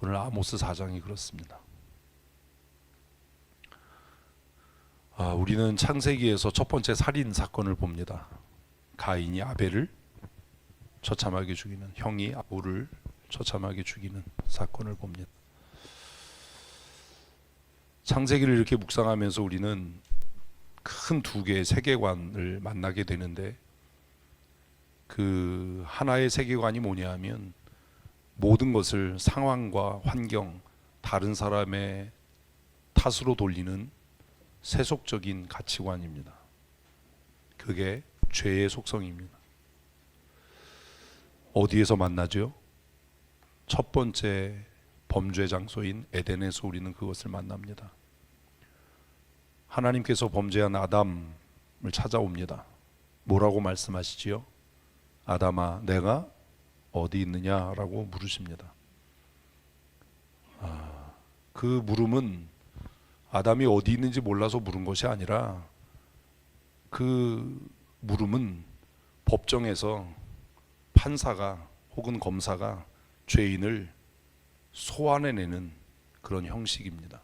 오늘 아모스 4장이 그렇습니다. 우리는 창세기에서 첫 번째 살인 사건을 봅니다. 가인이 아벨을 처참하게 죽이는, 형이 아벨을 처참하게 죽이는 사건을 봅니다. 창세기를 이렇게 묵상하면서 우리는 큰 두 개의 세계관을 만나게 되는데, 그 하나의 세계관이 뭐냐 하면 모든 것을 상황과 환경, 다른 사람의 탓으로 돌리는 세속적인 가치관입니다. 그게 죄의 속성입니다. 어디에서 만나죠? 첫 번째 범죄 장소인 에덴에서 우리는 그것을 만납니다. 하나님께서 범죄한 아담을 찾아옵니다. 뭐라고 말씀하시지요? 아담아, 내가 어디 있느냐라고 물으십니다. 그 물음은 아담이 어디 있는지 몰라서 물은 것이 아니라, 그 물음은 법정에서 판사가 혹은 검사가 죄인을 소환해내는 그런 형식입니다.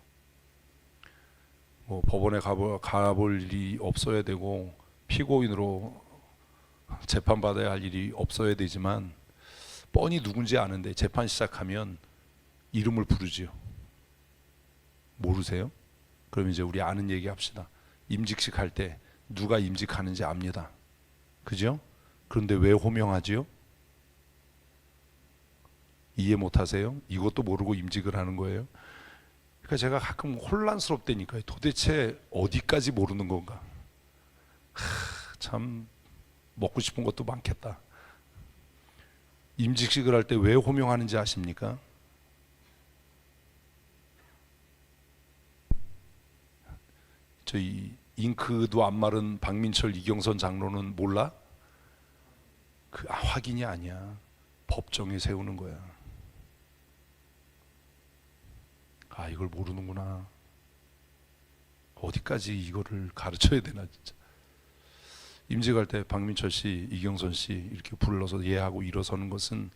법원에 가볼 일이 없어야 되고 피고인으로 재판받아야 할 일이 없어야 되지만, 뻔히 누군지 아는데 재판 시작하면 이름을 부르지요. 모르세요? 그럼 이제 우리 아는 얘기 합시다. 임직식 할 때 누가 임직하는지 압니다. 그죠? 그런데 왜 호명하지요? 이해 못하세요? 이것도 모르고 임직을 하는 거예요. 그러니까 제가 가끔 혼란스럽다니까요. 도대체 어디까지 모르는 건가? 참 먹고 싶은 것도 많겠다. 임직식을 할 때 왜 호명하는지 아십니까? 저희 잉크도 안 마른 박민철, 이경선 장로는 몰라? 확인이 아니야. 법정에 세우는 거야. 이걸 모르는구나. 어디까지 이거를 가르쳐야 되나 진짜. 임직할 때 박민철 씨, 이경선 씨 이렇게 불러서 예하고 일어서는 것은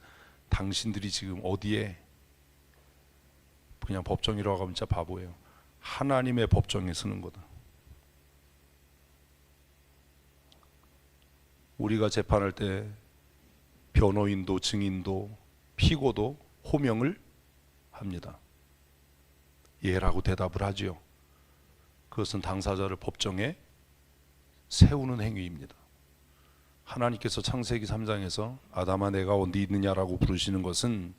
당신들이 지금 어디에, 그냥 법정이라고 하면 진짜 바보예요. 하나님의 법정에 서는 거다. 우리가 재판할 때 변호인도 증인도 피고도 호명을 합니다. 예라고 대답을 하지요. 그것은 당사자를 법정에 세우는 행위입니다. 하나님께서 창세기 3장에서 아담아 내가 어디 있느냐라고 부르시는 것은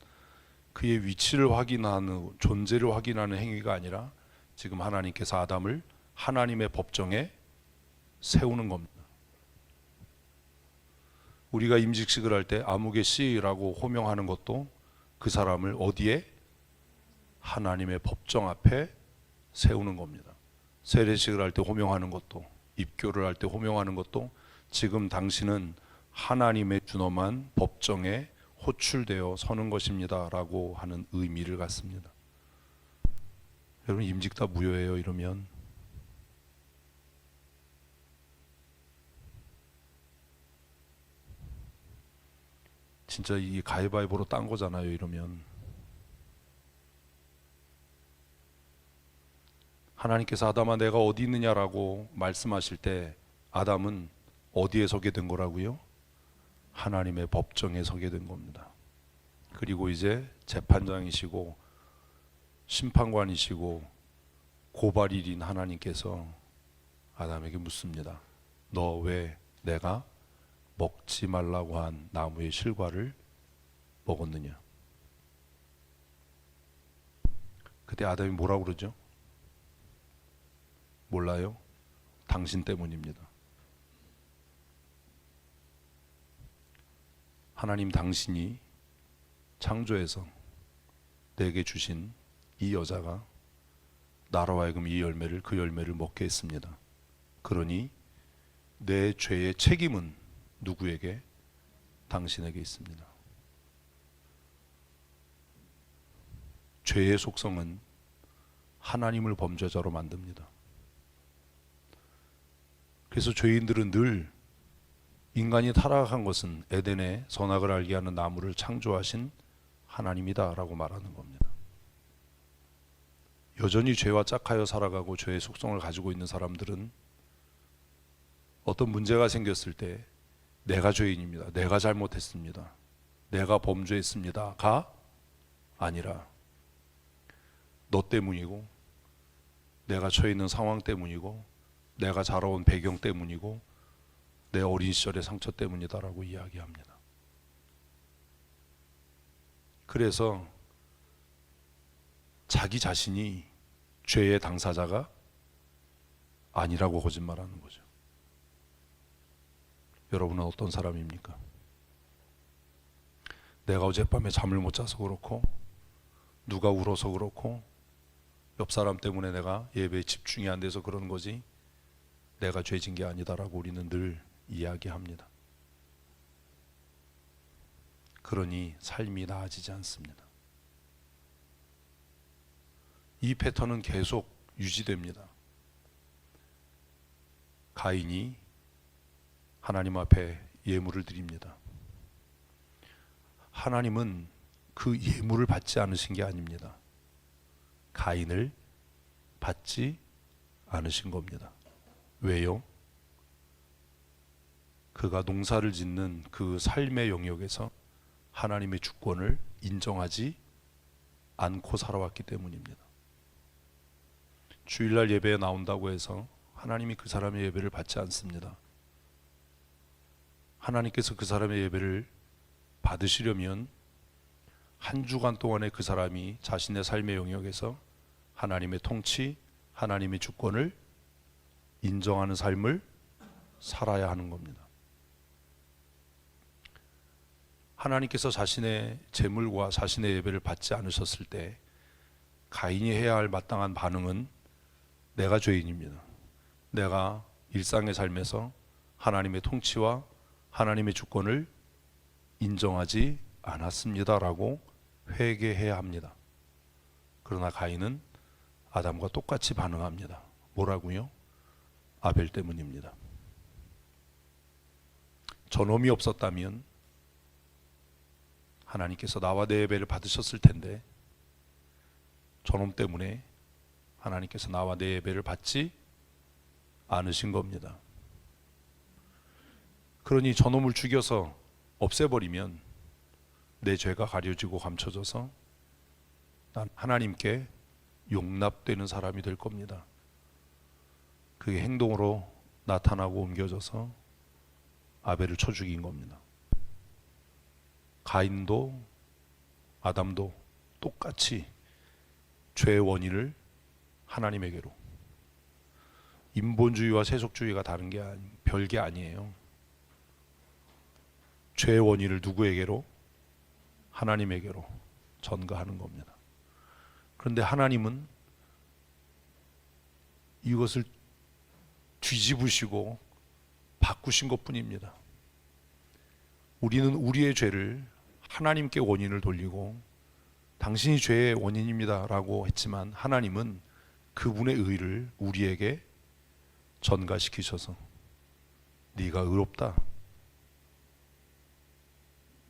그의 위치를 확인하는, 존재를 확인하는 행위가 아니라 지금 하나님께서 아담을 하나님의 법정에 세우는 겁니다. 우리가 임직식을 할 때 아무개 씨라고 호명하는 것도 그 사람을 어디에? 하나님의 법정 앞에 세우는 겁니다. 세례식을 할 때 호명하는 것도, 입교를 할 때 호명하는 것도 지금 당신은 하나님의 준엄한 법정에 호출되어 서는 것입니다 라고 하는 의미를 갖습니다. 여러분, 임직 다 무효예요 이러면. 진짜 이 가위바위보로 딴 거잖아요 이러면. 하나님께서 아담아 내가 어디 있느냐라고 말씀하실 때 아담은 어디에 서게 된 거라고요? 하나님의 법정에 서게 된 겁니다. 그리고 이제 재판장이시고 심판관이시고 고발일인 하나님께서 아담에게 묻습니다. 너 왜 내가 먹지 말라고 한 나무의 실과를 먹었느냐? 그때 아담이 뭐라고 그러죠? 몰라요? 당신 때문입니다. 하나님 당신이 창조해서 내게 주신 이 여자가 나로 하여금 이 열매를, 그 열매를 먹게 했습니다. 그러니 내 죄의 책임은 누구에게? 당신에게 있습니다. 죄의 속성은 하나님을 범죄자로 만듭니다. 그래서 죄인들은 늘 인간이 타락한 것은 에덴의 선악을 알게 하는 나무를 창조하신 하나님이다 라고 말하는 겁니다. 여전히 죄와 짝하여 살아가고 죄의 속성을 가지고 있는 사람들은 어떤 문제가 생겼을 때 내가 죄인입니다, 내가 잘못했습니다, 내가 범죄했습니다가 아니라 너 때문이고, 내가 처해 있는 상황 때문이고, 내가 자라온 배경 때문이고, 내 어린 시절의 상처 때문이다라고 이야기합니다. 그래서 자기 자신이 죄의 당사자가 아니라고 거짓말하는 거죠. 여러분은 어떤 사람입니까? 내가 어젯밤에 잠을 못 자서 그렇고, 누가 울어서 그렇고, 옆 사람 때문에 내가 예배에 집중이 안 돼서 그런 거지, 내가 죄진 게 아니다라고 우리는 늘 이야기합니다. 그러니 삶이 나아지지 않습니다. 이 패턴은 계속 유지됩니다. 가인이 하나님 앞에 예물을 드립니다. 하나님은 그 예물을 받지 않으신 게 아닙니다. 가인을 받지 않으신 겁니다. 왜요? 그가 농사를 짓는 그 삶의 영역에서 하나님의 주권을 인정하지 않고 살아왔기 때문입니다. 주일날 예배에 나온다고 해서 하나님이 그 사람의 예배를 받지 않습니다. 하나님께서 그 사람의 예배를 받으시려면 한 주간 동안에 그 사람이 자신의 삶의 영역에서 하나님의 통치, 하나님의 주권을 인정하는 삶을 살아야 하는 겁니다. 하나님께서 자신의 재물과 자신의 예배를 받지 않으셨을 때 가인이 해야 할 마땅한 반응은 내가 죄인입니다, 내가 일상의 삶에서 하나님의 통치와 하나님의 주권을 인정하지 않았습니다라고 회개해야 합니다. 그러나 가인은 아담과 똑같이 반응합니다. 뭐라고요? 아벨 때문입니다. 저놈이 없었다면 하나님께서 나와 내 예배를 받으셨을 텐데, 저놈 때문에 하나님께서 나와 내 예배를 받지 않으신 겁니다. 그러니 저놈을 죽여서 없애버리면 내 죄가 가려지고 감춰져서 난 하나님께 용납되는 사람이 될 겁니다. 그게 행동으로 나타나고 옮겨져서 아벨을 쳐 죽인 겁니다. 가인도 아담도 똑같이 죄의 원인을 하나님에게로, 인본주의와 세속주의가 다른 게 별게 아니에요. 죄의 원인을 누구에게로? 하나님에게로 전가하는 겁니다. 그런데 하나님은 이것을 뒤집으시고 바꾸신 것뿐입니다. 우리는 우리의 죄를 하나님께 원인을 돌리고 당신이 죄의 원인입니다 라고 했지만, 하나님은 그분의 의를 우리에게 전가시키셔서 네가 의롭다,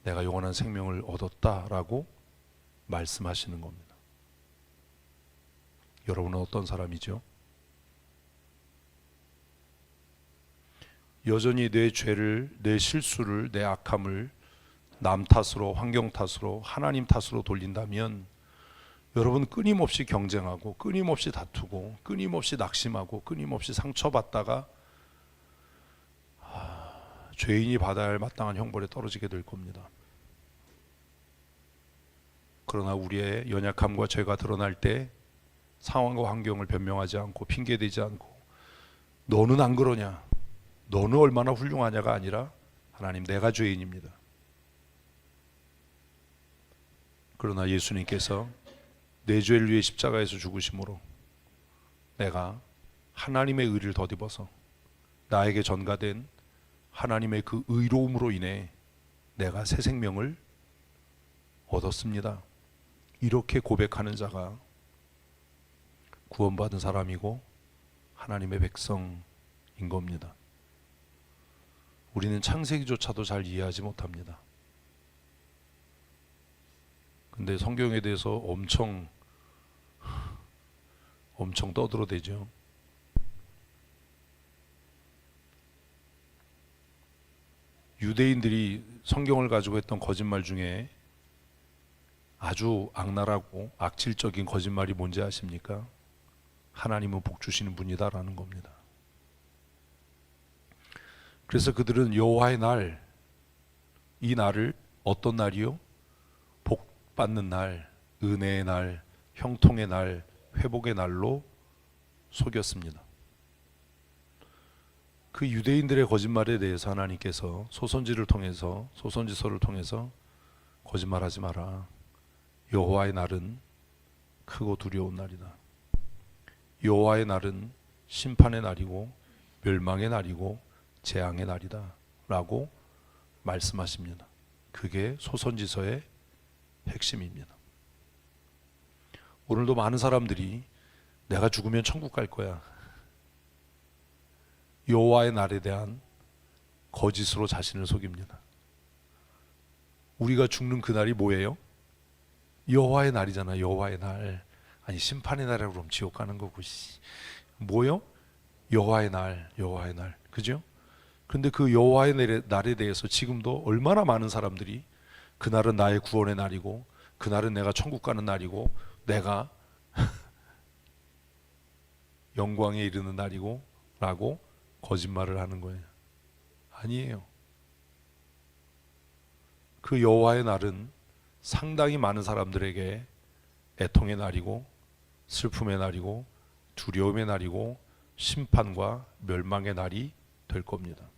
내가 영원한 생명을 얻었다 라고 말씀하시는 겁니다. 여러분은 어떤 사람이죠? 여전히 내 죄를, 내 실수를, 내 악함을 남 탓으로, 환경 탓으로, 하나님 탓으로 돌린다면 여러분 끊임없이 경쟁하고, 끊임없이 다투고, 끊임없이 낙심하고, 끊임없이 상처받다가 죄인이 받아야 할 마땅한 형벌에 떨어지게 될 겁니다. 그러나 우리의 연약함과 죄가 드러날 때 상황과 환경을 변명하지 않고 핑계대지 않고 너는 안 그러냐, 너는 얼마나 훌륭하냐가 아니라 하나님, 내가 죄인입니다. 그러나 예수님께서 내 죄를 위해 십자가에서 죽으심으로 내가 하나님의 의를 덧입어서 나에게 전가된 하나님의 그 의로움으로 인해 내가 새 생명을 얻었습니다. 이렇게 고백하는 자가 구원받은 사람이고 하나님의 백성인 겁니다. 우리는 창세기조차도 잘 이해하지 못합니다. 근데 성경에 대해서 엄청 엄청 떠들어대죠. 유대인들이 성경을 가지고 했던 거짓말 중에 아주 악랄하고 악질적인 거짓말이 뭔지 아십니까? 하나님은 복 주시는 분이다라는 겁니다. 그래서 그들은 여호와의 날, 이 날을 어떤 날이요? 복 받는 날, 은혜의 날, 형통의 날, 회복의 날로 속였습니다. 그 유대인들의 거짓말에 대해서 하나님께서 소선지서를 통해서 거짓말하지 마라. 여호와의 날은 크고 두려운 날이다. 여호와의 날은 심판의 날이고 멸망의 날이고 재앙의 날이다 라고 말씀하십니다. 그게 소선지서의 핵심입니다. 오늘도 많은 사람들이 내가 죽으면 천국 갈 거야, 여호와의 날에 대한 거짓으로 자신을 속입니다. 우리가 죽는 그날이 뭐예요? 여호와의 날이잖아. 여호와의 날. 아니 심판의 날이라고 그러면 지옥 가는 거고. 뭐요? 여호와의 날, 여호와의 날. 그죠? 근데 그 여호와의 날에 대해서 지금도 얼마나 많은 사람들이 그날은 나의 구원의 날이고 그날은 내가 천국 가는 날이고 내가 영광에 이르는 날이고 라고 거짓말을 하는 거예요. 아니에요. 그 여호와의 날은 상당히 많은 사람들에게 애통의 날이고 슬픔의 날이고 두려움의 날이고 심판과 멸망의 날이 될 겁니다.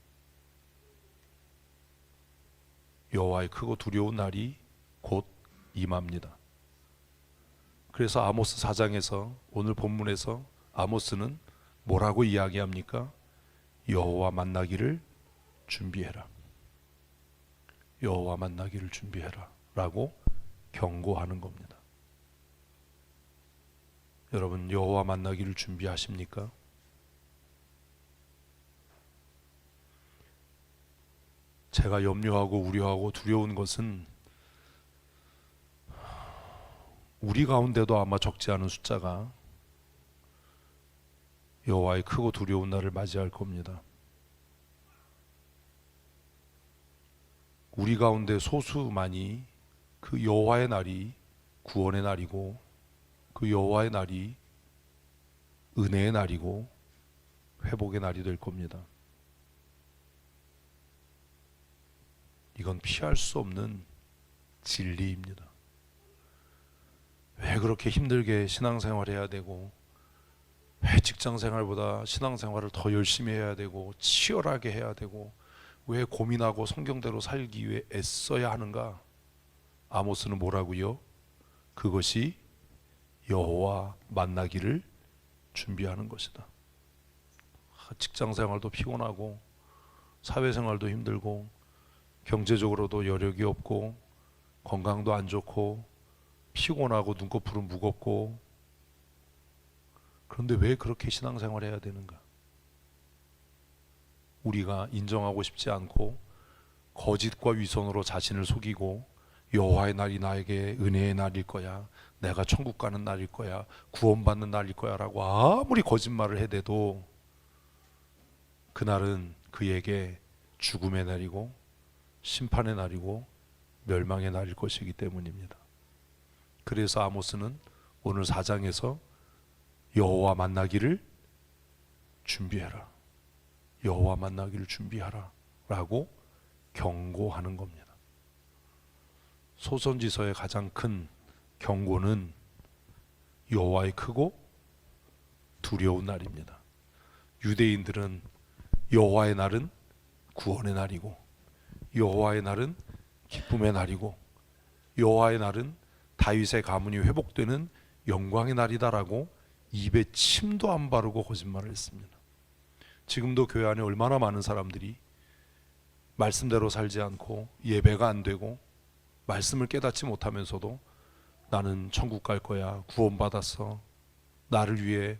여호와의 크고 두려운 날이 곧 임합니다. 그래서 아모스 4장에서 오늘 본문에서 아모스는 뭐라고 이야기합니까? 여호와 만나기를 준비해라. 여호와 만나기를 준비해라 라고 경고하는 겁니다. 여러분, 여호와 만나기를 준비하십니까? 제가 염려하고 우려하고 두려운 것은 우리 가운데도 아마 적지 않은 숫자가 여호와의 크고 두려운 날을 맞이할 겁니다. 우리 가운데 소수만이 그 여호와의 날이 구원의 날이고 그 여호와의 날이 은혜의 날이고 회복의 날이 될 겁니다. 이건 피할 수 없는 진리입니다. 왜 그렇게 힘들게 신앙생활 해야 되고 왜 직장생활보다 신앙생활을 더 열심히 해야 되고 치열하게 해야 되고 왜 고민하고 성경대로 살기 위해 애써야 하는가? 아모스는 뭐라고요? 그것이 여호와 만나기를 준비하는 것이다. 직장생활도 피곤하고 사회생활도 힘들고 경제적으로도 여력이 없고 건강도 안 좋고 피곤하고 눈꺼풀은 무겁고, 그런데 왜 그렇게 신앙생활 해야 되는가? 우리가 인정하고 싶지 않고 거짓과 위선으로 자신을 속이고 여호와의 날이 나에게 은혜의 날일 거야, 내가 천국 가는 날일 거야, 구원받는 날일 거야 라고 아무리 거짓말을 해대도 그날은 그에게 죽음의 날이고 심판의 날이고 멸망의 날일 것이기 때문입니다. 그래서 아모스는 오늘 4장에서 여호와 만나기를 준비해라, 여호와 만나기를 준비하라 라고 경고하는 겁니다. 소선지서의 가장 큰 경고는 여호와의 크고 두려운 날입니다. 유대인들은 여호와의 날은 구원의 날이고 여호와의 날은 기쁨의 날이고 여호와의 날은 다윗의 가문이 회복되는 영광의 날이다라고 입에 침도 안 바르고 거짓말을 했습니다. 지금도 교회 안에 얼마나 많은 사람들이 말씀대로 살지 않고 예배가 안 되고 말씀을 깨닫지 못하면서도 나는 천국 갈 거야, 구원받았어, 나를 위해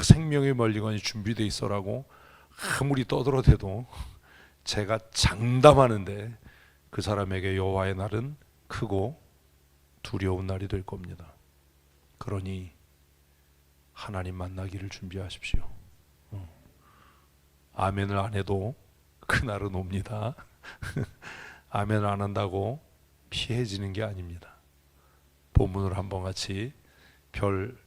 생명의 멀리건이 준비되어 있어라고 아무리 떠들어대도 제가 장담하는데 그 사람에게 여호와의 날은 크고 두려운 날이 될 겁니다. 그러니 하나님 만나기를 준비하십시오. 아멘을 안 해도 그날은 옵니다. 아멘을 안 한다고 피해지는 게 아닙니다. 본문을 한번 같이 별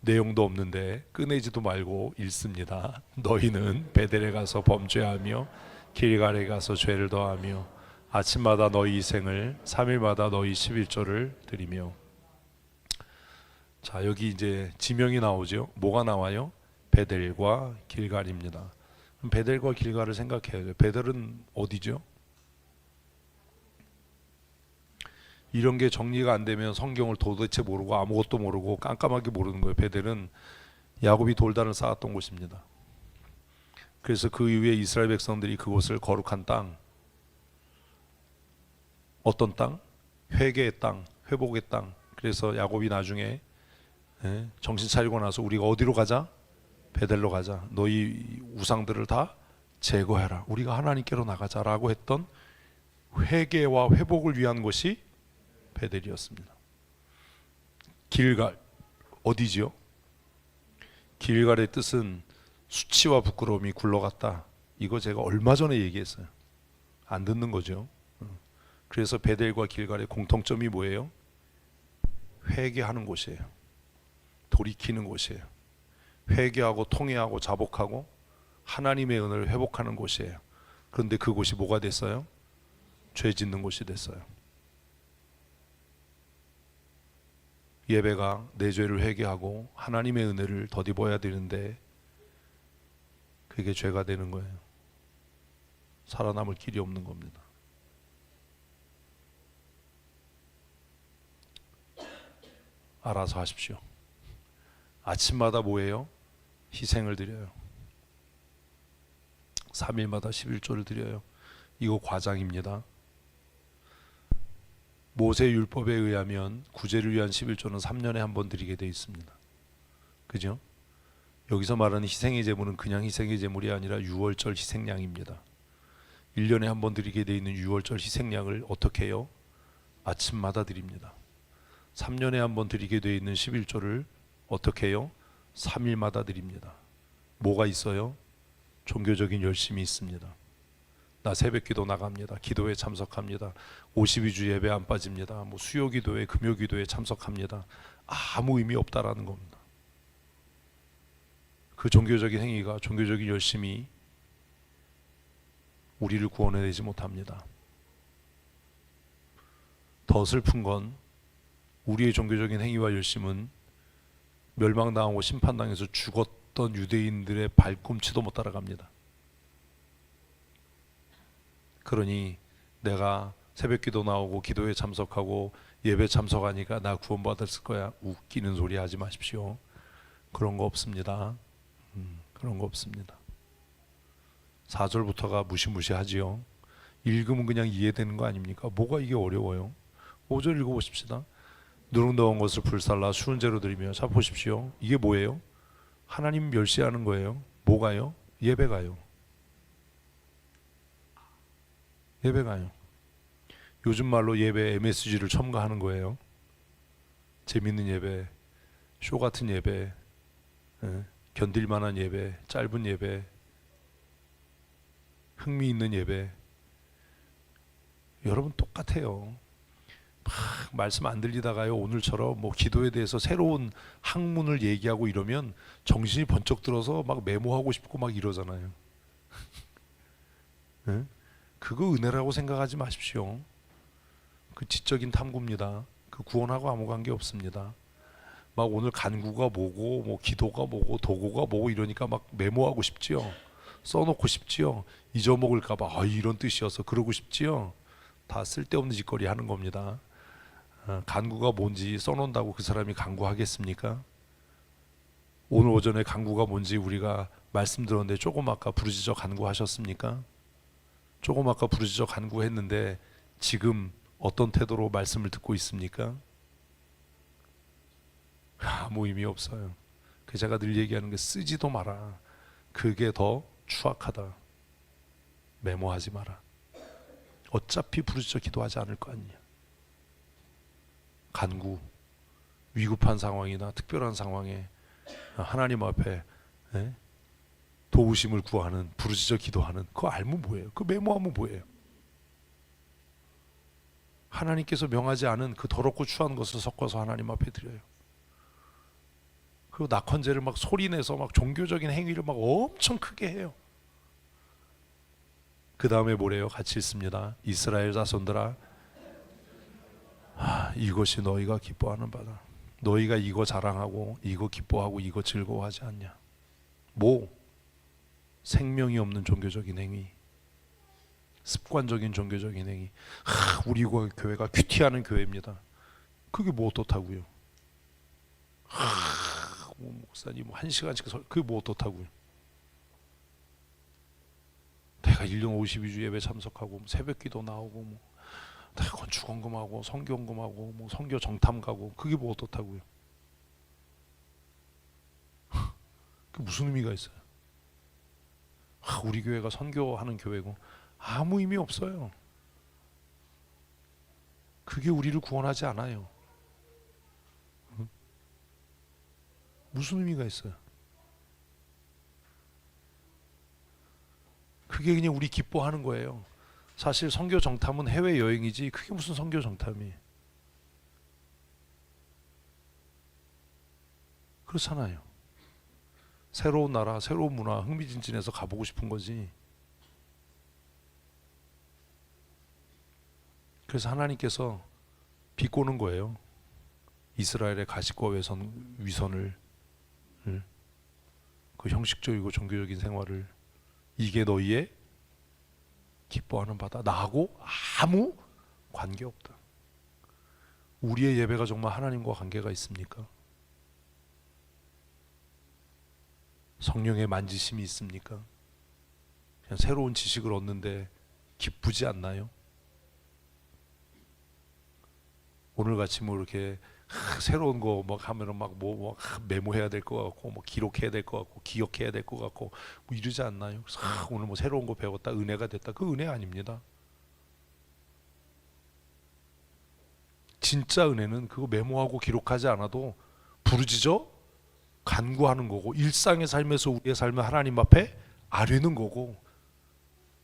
내용도 없는데 꺼내지도 말고 읽습니다. 너희는 베델에 가서 범죄하며 길갈에 가서 죄를 더하며 아침마다 너희 희생을 3일마다 너희 11조를 드리며. 자, 여기 이제 지명이 나오죠. 뭐가 나와요? 베델과 길갈입니다. 그럼 베델과 길갈을 생각해야 돼요. 베델은 어디죠? 이런 게 정리가 안 되면 성경을 도대체 모르고 아무것도 모르고 깜깜하게 모르는 거예요. 베델은 야곱이 돌단을 쌓았던 곳입니다. 그래서 그 이후에 이스라엘 백성들이 그곳을 거룩한 땅, 어떤 땅? 회개의 땅, 회복의 땅. 그래서 야곱이 나중에 정신 차리고 나서 우리가 어디로 가자? 베델로 가자. 너희 우상들을 다 제거해라. 우리가 하나님께로 나가자라고 했던 회개와 회복을 위한 것이 베델이었습니다. 길갈 어디지요? 길갈의 뜻은 수치와 부끄러움이 굴러갔다. 이거 제가 얼마 전에 얘기했어요. 안 듣는 거죠. 그래서 베델과 길갈의 공통점이 뭐예요? 회개하는 곳이에요. 돌이키는 곳이에요. 회개하고 통회하고 자복하고 하나님의 은혜를 회복하는 곳이에요. 그런데 그곳이 뭐가 됐어요? 죄 짓는 곳이 됐어요. 예배가 내 죄를 회개하고 하나님의 은혜를 덧입어야 되는데 그게 죄가 되는 거예요. 살아남을 길이 없는 겁니다. 알아서 하십시오. 아침마다 뭐예요? 희생을 드려요. 3일마다 11조를 드려요. 이거 과장입니다. 모세 율법에 의하면 구제를 위한 11조는 3년에 한 번 드리게 되어 있습니다. 그죠? 여기서 말하는 희생의 제물은 그냥 희생의 제물이 아니라 유월절 희생양입니다. 1년에 한 번 드리게 되어 있는 유월절 희생양을 어떻게 해요? 아침마다 드립니다. 3년에 한 번 드리게 되어 있는 11조를 어떻게 해요? 3일마다 드립니다. 뭐가 있어요? 종교적인 열심이 있습니다. 나 새벽기도 나갑니다. 기도에 참석합니다. 52주 예배 안 빠집니다. 뭐 수요기도에 금요기도에 참석합니다. 아무 의미 없다라는 겁니다. 그 종교적인 행위가 종교적인 열심이 우리를 구원해내지 못합니다. 더 슬픈 건 우리의 종교적인 행위와 열심은 멸망당하고 심판당해서 죽었던 유대인들의 발꿈치도 못 따라갑니다. 그러니 내가 새벽기도 나오고 기도에 참석하고 예배 참석하니까 나 구원받았을 거야. 웃기는 소리 하지 마십시오. 그런 거 없습니다. 그런 거 없습니다. 4절부터가 무시무시하지요. 읽으면 그냥 이해되는 거 아닙니까? 뭐가 이게 어려워요? 5절 읽어보십시다. 누룽더운 것을 불살라 수은 재로 드리며. 자 보십시오. 이게 뭐예요? 하나님 멸시하는 거예요. 뭐가요? 예배가요. 예배가요. 요즘 말로 예배 MSG를 첨가하는 거예요. 재밌는 예배, 쇼 같은 예배, 견딜만한 예배, 짧은 예배, 흥미 있는 예배. 여러분 똑같아요. 막 말씀 안 들리다가요, 오늘처럼 뭐 기도에 대해서 새로운 학문을 얘기하고 이러면 정신이 번쩍 들어서 막 메모하고 싶고 막 이러잖아요. 그거 은혜라고 생각하지 마십시오. 그 지적인 탐구입니다. 그 구원하고 아무 관계 없습니다. 막 오늘 간구가 뭐고 뭐 기도가 뭐고 도구가 뭐고 이러니까 막 메모하고 싶지요. 써놓고 싶지요. 잊어먹을까봐 이런 뜻이어서 그러고 싶지요. 다 쓸데없는 짓거리 하는 겁니다. 간구가 뭔지 써놓는다고 그 사람이 간구하겠습니까? 오늘 오전에 간구가 뭔지 우리가 말씀 들었는데 조금 아까 부르짖어 간구하셨습니까? 조금 아까 부르짖어 간구했는데 지금 어떤 태도로 말씀을 듣고 있습니까? 아무 의미 없어요. 그 제가 늘 얘기하는 게 쓰지도 마라. 그게 더 추악하다. 메모하지 마라. 어차피 부르짖어 기도하지 않을 거 아니냐. 간구, 위급한 상황이나 특별한 상황에 하나님 앞에 예? 도우심을 구하는, 부르짖어 기도하는, 그거 알면 뭐예요? 그 메모하면 뭐예요? 하나님께서 명하지 않은 그 더럽고 추한 것을 섞어서 하나님 앞에 드려요. 그리고 낙헌제를 막 소리내서 막 종교적인 행위를 막 엄청 크게 해요. 그 다음에 뭐래요? 같이 읽습니다. 이스라엘 자손들아, 이것이 너희가 기뻐하는 바다. 너희가 이거 자랑하고 이거 기뻐하고 이거 즐거워하지 않냐? 뭐? 생명이 없는 종교적인 행위, 습관적인 종교적인 행위. 우리 교회가 큐티하는 교회입니다. 그게 뭐 어떻다고요? 목사님 1시간씩 그게 뭐 어떻다고요? 내가 1년 52주 예배 참석하고 새벽기도 나오고 뭐 내가 건축 헌금하고 성교 헌금하고 뭐 성교 정탐 가고 그게 뭐 어떻다고요? 그게 무슨 의미가 있어요? 우리 교회가 선교하는 교회고 아무 의미 없어요. 그게 우리를 구원하지 않아요. 무슨 의미가 있어요? 그게 그냥 우리 기뻐하는 거예요. 사실 선교 정탐은 해외 여행이지 그게 무슨 선교 정탐이에요? 그렇잖아요. 새로운 나라, 새로운 문화, 흥미진진해서 가보고 싶은 거지. 그래서 하나님께서 비꼬는 거예요. 이스라엘의 가시과 위선을, 그 형식적이고 종교적인 생활을. 이게 너희의 기뻐하는 바다. 나하고 아무 관계없다. 우리의 예배가 정말 하나님과 관계가 있습니까? 성령의 만지심이 있습니까? 그냥 새로운 지식을 얻는데 기쁘지 않나요? 오늘같이 뭐 이렇게 새로운 거 막 하면은 막 메모해야 될 것 같고 뭐 기록해야 될 것 같고 기억해야 될 것 같고 뭐 이러지 않나요? 그래서 오늘 뭐 새로운 거 배웠다, 은혜가 됐다. 그 은혜 아닙니다. 진짜 은혜는 그거 메모하고 기록하지 않아도 부르짖어 간구하는 거고, 일상의 삶에서 우리의 삶을 하나님 앞에 아뢰는 거고,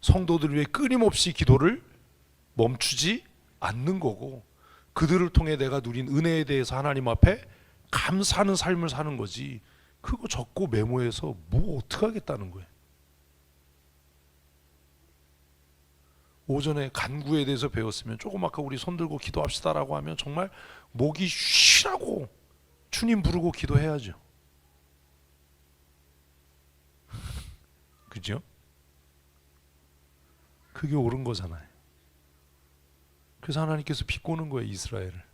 성도들 위해 끊임없이 기도를 멈추지 않는 거고, 그들을 통해 내가 누린 은혜에 대해서 하나님 앞에 감사하는 삶을 사는 거지. 그거 적고 메모해서 뭐 어떻게 하겠다는 거예요? 오전에 간구에 대해서 배웠으면 조금 아까 우리 손 들고 기도합시다라고 하면 정말 목이 쉬라고 주님 부르고 기도해야죠. 그죠? 그게 옳은 거잖아요. 그래서 하나님께서 비꼬는 거예요, 이스라엘을.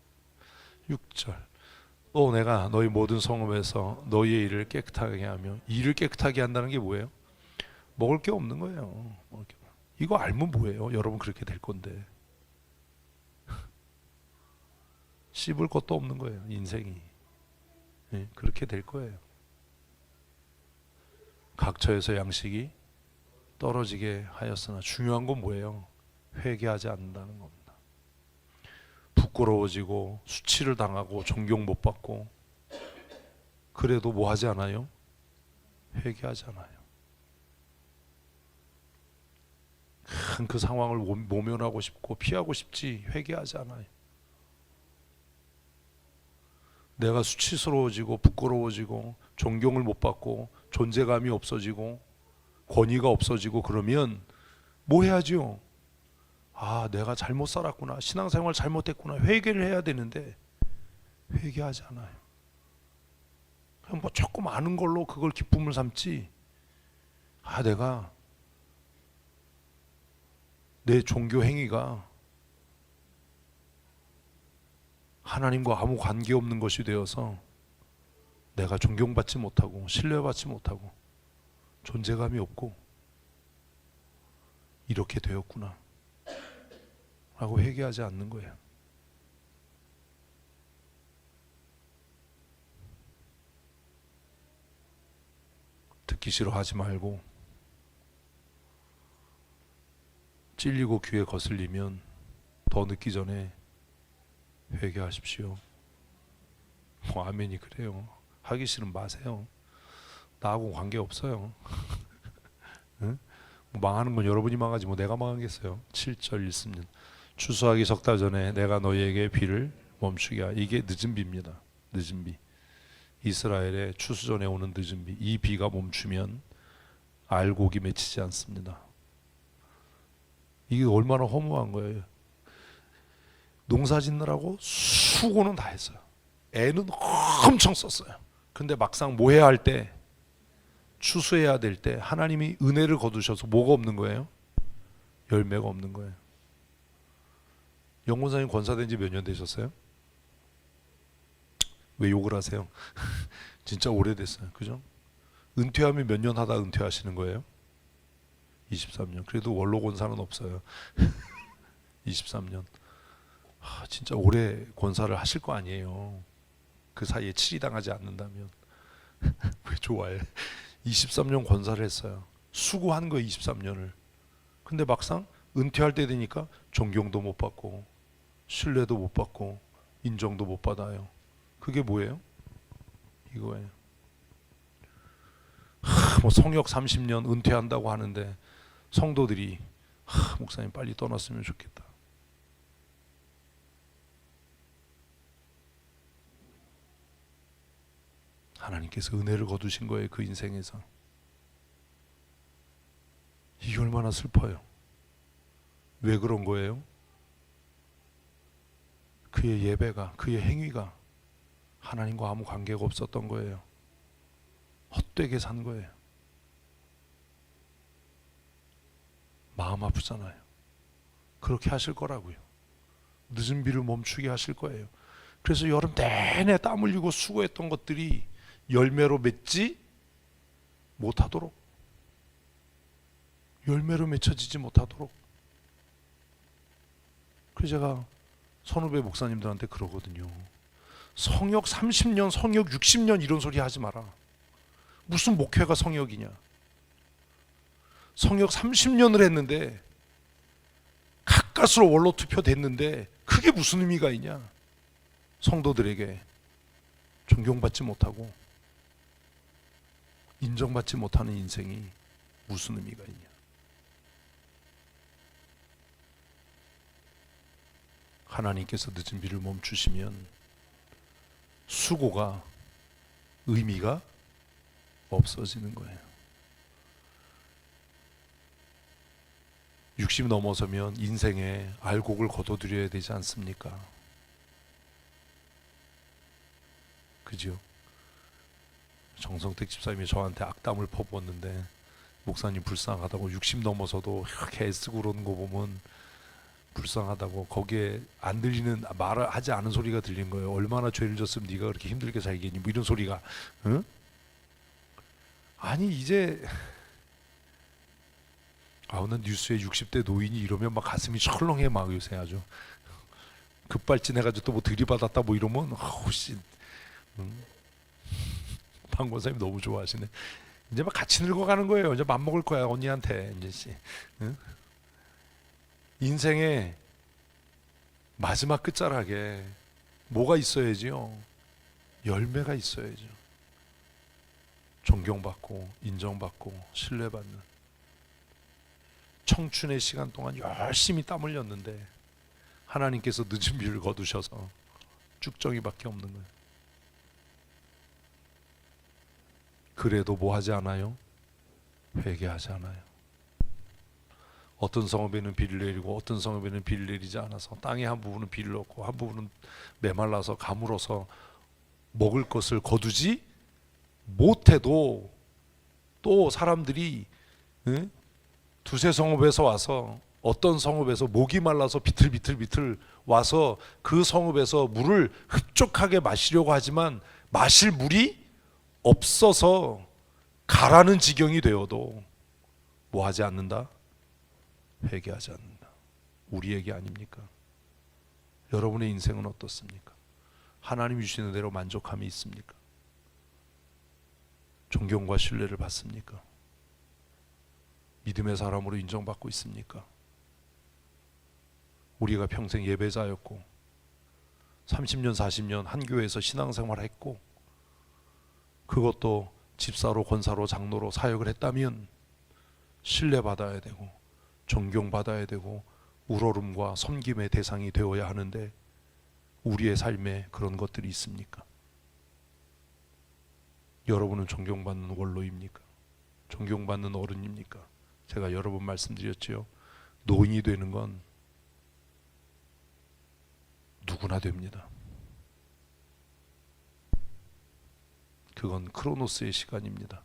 6절. 또 내가 너희 모든 성읍에서 너희의 일을 깨끗하게 하며, 일을 깨끗하게 한다는 게 뭐예요? 먹을 게 없는 거예요. 먹을 게. 이거 알면 뭐예요? 여러분 그렇게 될 건데. 씹을 것도 없는 거예요, 인생이. 네, 그렇게 될 거예요. 각처에서 양식이 떨어지게 하였으나 중요한 건 뭐예요? 회개하지 않는다는 겁니다. 부끄러워지고 수치를 당하고 존경 못 받고 그래도 뭐 하지 않아요? 회개하지 않아요. 그 상황을 모면하고 싶고 피하고 싶지 회개하지 않아요. 내가 수치스러워지고 부끄러워지고 존경을 못 받고 존재감이 없어지고 권위가 없어지고 그러면 뭐 해야죠? 내가 잘못 살았구나, 신앙생활 잘못했구나, 회개를 해야 되는데 회개하지 않아요. 그냥 뭐 조금 아는 걸로 그걸 기쁨을 삼지. 내가 내 종교 행위가 하나님과 아무 관계없는 것이 되어서 내가 존경받지 못하고 신뢰받지 못하고 존재감이 없고 이렇게 되었구나 라고 회개하지 않는 거예요. 듣기 싫어하지 말고, 찔리고 귀에 거슬리면 더 늦기 전에 회개하십시오. 아멘이 그래요. 하기 싫으면 마세요. 나하고 관계없어요. 응? 뭐 망하는 건 여러분이 망하지 뭐 내가 망하겠어요. 7절 읽습니다. 추수하기 석 달 전에 내가 너희에게 비를 멈추게 하라. 이게 늦은 비입니다. 늦은 비. 이스라엘의 추수 전에 오는 늦은 비. 이 비가 멈추면 알곡이 맺히지 않습니다. 이게 얼마나 허무한 거예요. 농사 짓느라고 수고는 다 했어요. 애는 엄청 썼어요. 근데 막상 뭐 해야 할 때, 추수해야 될 때 하나님이 은혜를 거두셔서 뭐가 없는 거예요? 열매가 없는 거예요. 영권사님 권사된 지 몇 년 되셨어요? 왜 욕을 하세요? 진짜 오래됐어요. 그죠? 은퇴하면 몇 년 하다 은퇴하시는 거예요? 23년. 그래도 원로 권사는 없어요. 23년. 진짜 오래 권사를 하실 거 아니에요. 그 사이에 치리당하지 않는다면. 왜 좋아해? 23년 권사를 했어요. 수고한 거예요, 23년을. 근데 막상 은퇴할 때 되니까 존경도 못 받고 신뢰도 못 받고 인정도 못 받아요. 그게 뭐예요? 이거예요. 뭐 성역 30년 은퇴한다고 하는데 성도들이 목사님 빨리 떠났으면 좋겠다. 하나님께서 은혜를 거두신 거예요. 그 인생에서. 이게 얼마나 슬퍼요. 왜 그런 거예요? 그의 예배가, 그의 행위가 하나님과 아무 관계가 없었던 거예요. 헛되게 산 거예요. 마음 아프잖아요. 그렇게 하실 거라고요. 늦은 비를 멈추게 하실 거예요. 그래서 여름 내내 땀 흘리고 수고했던 것들이 열매로 맺지 못하도록, 열매로 맺혀지지 못하도록. 그래서 제가 선후배 목사님들한테 그러거든요. 성역 30년, 성역 60년 이런 소리 하지 마라. 무슨 목회가 성역이냐. 성역 30년을 했는데 가까스로 원로 투표 됐는데 그게 무슨 의미가 있냐. 성도들에게 존경받지 못하고 인정받지 못하는 인생이 무슨 의미가 있냐. 하나님께서 늦은 비를 멈추시면 수고가 의미가 없어지는 거예요. 60 넘어서면 인생에 알곡을 거둬들여야 되지 않습니까? 그죠? 정성택 집사님이 저한테 악담을 퍼부었는데 목사님 불쌍하다고 60 넘어서도 이렇게 애쓰고 그러는 거 보면 불쌍하다고. 거기에 안 들리는, 말을 하지 않은 소리가 들린 거예요. 얼마나 죄를 졌으면 네가 그렇게 힘들게 살겠니, 뭐 이런 소리가. 응? 아니 이제 오늘 뉴스에 60대 노인이 이러면 막 가슴이 철렁해. 막 요새 아주 급발진해가지고 또 뭐 들이받았다 뭐 이러면 씨. 방 권사님 너무 좋아하시네. 이제 막 같이 늙어가는 거예요. 이제 맘먹을 거야 언니한테. 이제 씨. 응? 인생의 마지막 끝자락에 뭐가 있어야지요? 열매가 있어야죠. 존경받고 인정받고 신뢰받는. 청춘의 시간 동안 열심히 땀 흘렸는데 하나님께서 늦은 비를 거두셔서 쭉정이밖에 없는 거예요. 그래도 뭐 하지 않아요? 회개하지 않아요. 어떤 성읍에는 비를 내리고 어떤 성읍에는 비를 내리지 않아서 땅의 한 부분은 비를 넣고 한 부분은 메말라서 가물어서 먹을 것을 거두지 못해도 또 사람들이 두세 성읍에서 와서 어떤 성읍에서 목이 말라서 비틀비틀 와서 그 성읍에서 물을 흡족하게 마시려고 하지만 마실 물이 없어서 가라는 지경이 되어도 뭐 하지 않는다? 회개하지 않는다. 우리 얘기 아닙니까? 여러분의 인생은 어떻습니까? 하나님이 주시는 대로 만족함이 있습니까? 존경과 신뢰를 받습니까? 믿음의 사람으로 인정받고 있습니까? 우리가 평생 예배자였고 30년 40년 한 교회에서 신앙생활 했고 그것도 집사로, 권사로, 장로로 사역을 했다면 신뢰받아야 되고 존경받아야 되고 우러름과 섬김의 대상이 되어야 하는데 우리의 삶에 그런 것들이 있습니까? 여러분은 존경받는 원로입니까? 존경받는 어른입니까? 제가 여러 번 말씀드렸지요. 노인이 되는 건 누구나 됩니다. 그건 크로노스의 시간입니다.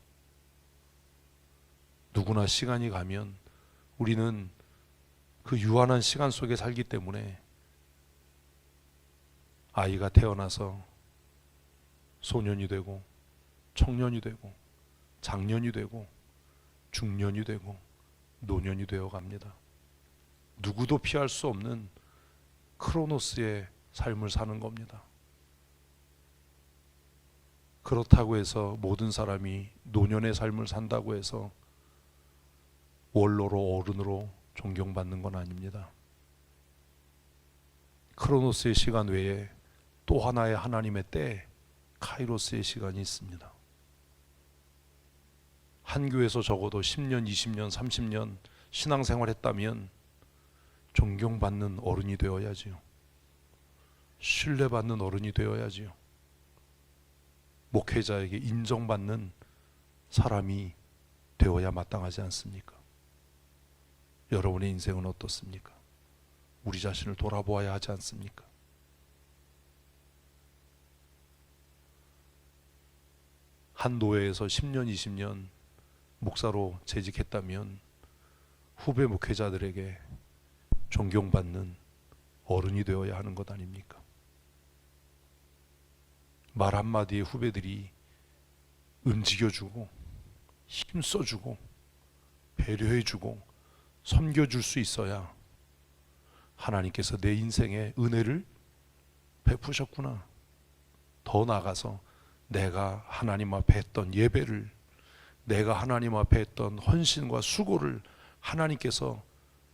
누구나 시간이 가면 우리는 그 유한한 시간 속에 살기 때문에 아이가 태어나서 소년이 되고 청년이 되고 장년이 되고 중년이 되고 노년이 되어 갑니다. 누구도 피할 수 없는 크로노스의 삶을 사는 겁니다. 그렇다고 해서 모든 사람이 노년의 삶을 산다고 해서 원로로 어른으로 존경받는 건 아닙니다. 크로노스의 시간 외에 또 하나의 하나님의 때, 카이로스의 시간이 있습니다. 한 교회에서 적어도 10년, 20년, 30년 신앙생활 했다면 존경받는 어른이 되어야지요. 신뢰받는 어른이 되어야지요. 목회자에게 인정받는 사람이 되어야 마땅하지 않습니까? 여러분의 인생은 어떻습니까? 우리 자신을 돌아보아야 하지 않습니까? 한 노예에서 10년, 20년 목사로 재직했다면 후배 목회자들에게 존경받는 어른이 되어야 하는 것 아닙니까? 말 한마디에 후배들이 움직여주고 힘써주고 배려해주고 섬겨줄 수 있어야 하나님께서 내 인생에 은혜를 베푸셨구나. 더 나아가서 내가 하나님 앞에 했던 예배를, 내가 하나님 앞에 했던 헌신과 수고를 하나님께서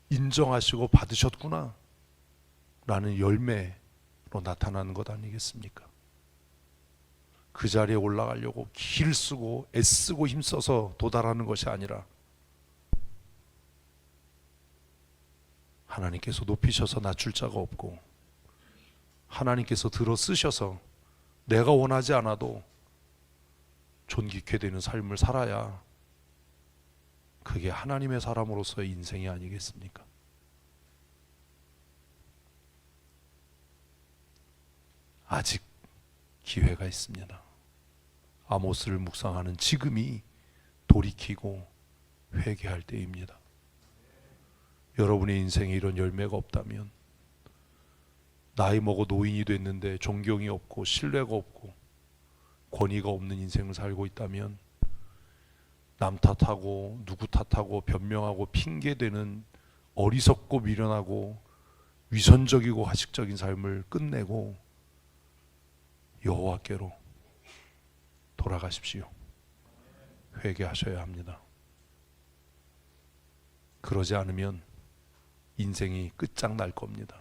인정하시고 받으셨구나 라는 열매로 나타나는 것 아니겠습니까? 그 자리에 올라가려고 길 쓰고 애쓰고 힘써서 도달하는 것이 아니라 하나님께서 높이셔서 낮출 자가 없고 하나님께서 들어 쓰셔서 내가 원하지 않아도 존귀케 되는 삶을 살아야 그게 하나님의 사람으로서의 인생이 아니겠습니까? 아직 기회가 있습니다. 아모스를 묵상하는 지금이 돌이키고 회개할 때입니다. 여러분의 인생에 이런 열매가 없다면, 나이 먹어 노인이 됐는데 존경이 없고 신뢰가 없고 권위가 없는 인생을 살고 있다면, 남 탓하고 누구 탓하고 변명하고 핑계대는 어리석고 미련하고 위선적이고 하식적인 삶을 끝내고 여호와께로 돌아가십시오. 회개하셔야 합니다. 그러지 않으면 인생이 끝장날 겁니다.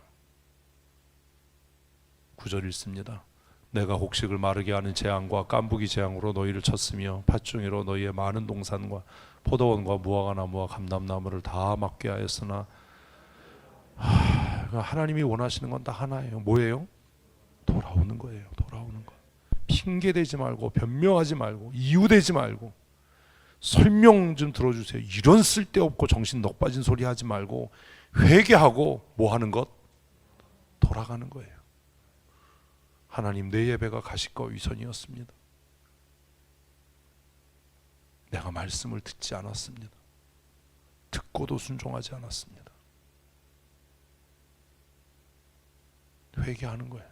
9절 읽습니다. 내가 곡식을 마르게 하는 재앙과 깐부기 재앙으로 너희를 쳤으며 팥중이로 너희의 많은 동산과 포도원과 무화과나무와 감람나무를 다 막게 하였으나 하나님이 원하시는 건 다 하나예요. 뭐예요? 돌아오는 거예요. 돌아오는 거. 핑계대지 말고 변명하지 말고 이유대지 말고 설명 좀 들어주세요. 이런 쓸데없고 정신 넋 빠진 소리 하지 말고 회개하고 뭐 하는 것? 돌아가는 거예요. 하나님, 내 예배가 가식과 위선이었습니다. 내가 말씀을 듣지 않았습니다. 듣고도 순종하지 않았습니다. 회개하는 거예요.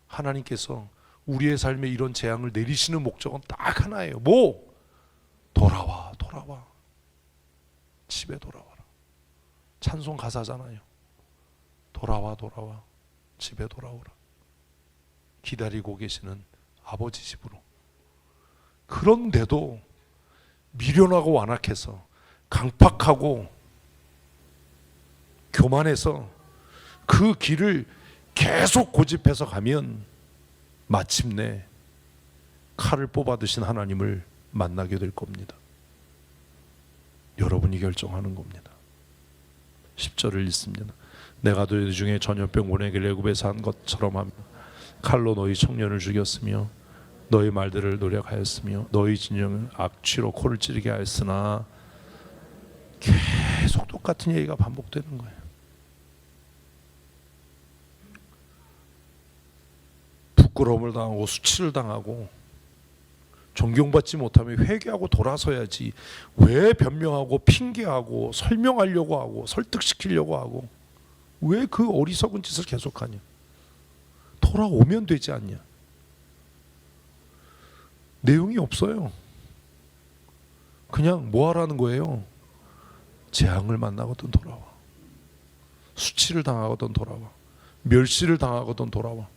하나님께서 우리의 삶에 이런 재앙을 내리시는 목적은 딱 하나예요. 뭐? 돌아와, 돌아와. 집에 돌아와라. 찬송 가사잖아요. 돌아와, 돌아와. 집에 돌아오라. 기다리고 계시는 아버지 집으로. 그런데도 미련하고 완악해서 강팍하고 교만해서 그 길을 계속 고집해서 가면 마침내 칼을 뽑아 드신 하나님을 만나게 될 겁니다. 여러분이 결정하는 겁니다. 10절을 읽습니다. 내가 너희 중에 전염병 보내기를 애굽에서 한 것처럼 하며 칼로 너희 청년을 죽였으며 너희 말들을 노력하였으며 너희 진영을 악취로 코를 찌르게 하였으나, 계속 똑같은 얘기가 반복되는 거예요. 부끄러움을 당하고 수치를 당하고 존경받지 못하면 회개하고 돌아서야지, 왜 변명하고 핑계하고 설명하려고 하고 설득시키려고 하고 왜 그 어리석은 짓을 계속하냐. 돌아오면 되지 않냐. 내용이 없어요. 그냥 뭐 하라는 거예요? 재앙을 만나거든 돌아와, 수치를 당하거든 돌아와, 멸시를 당하거든 돌아와,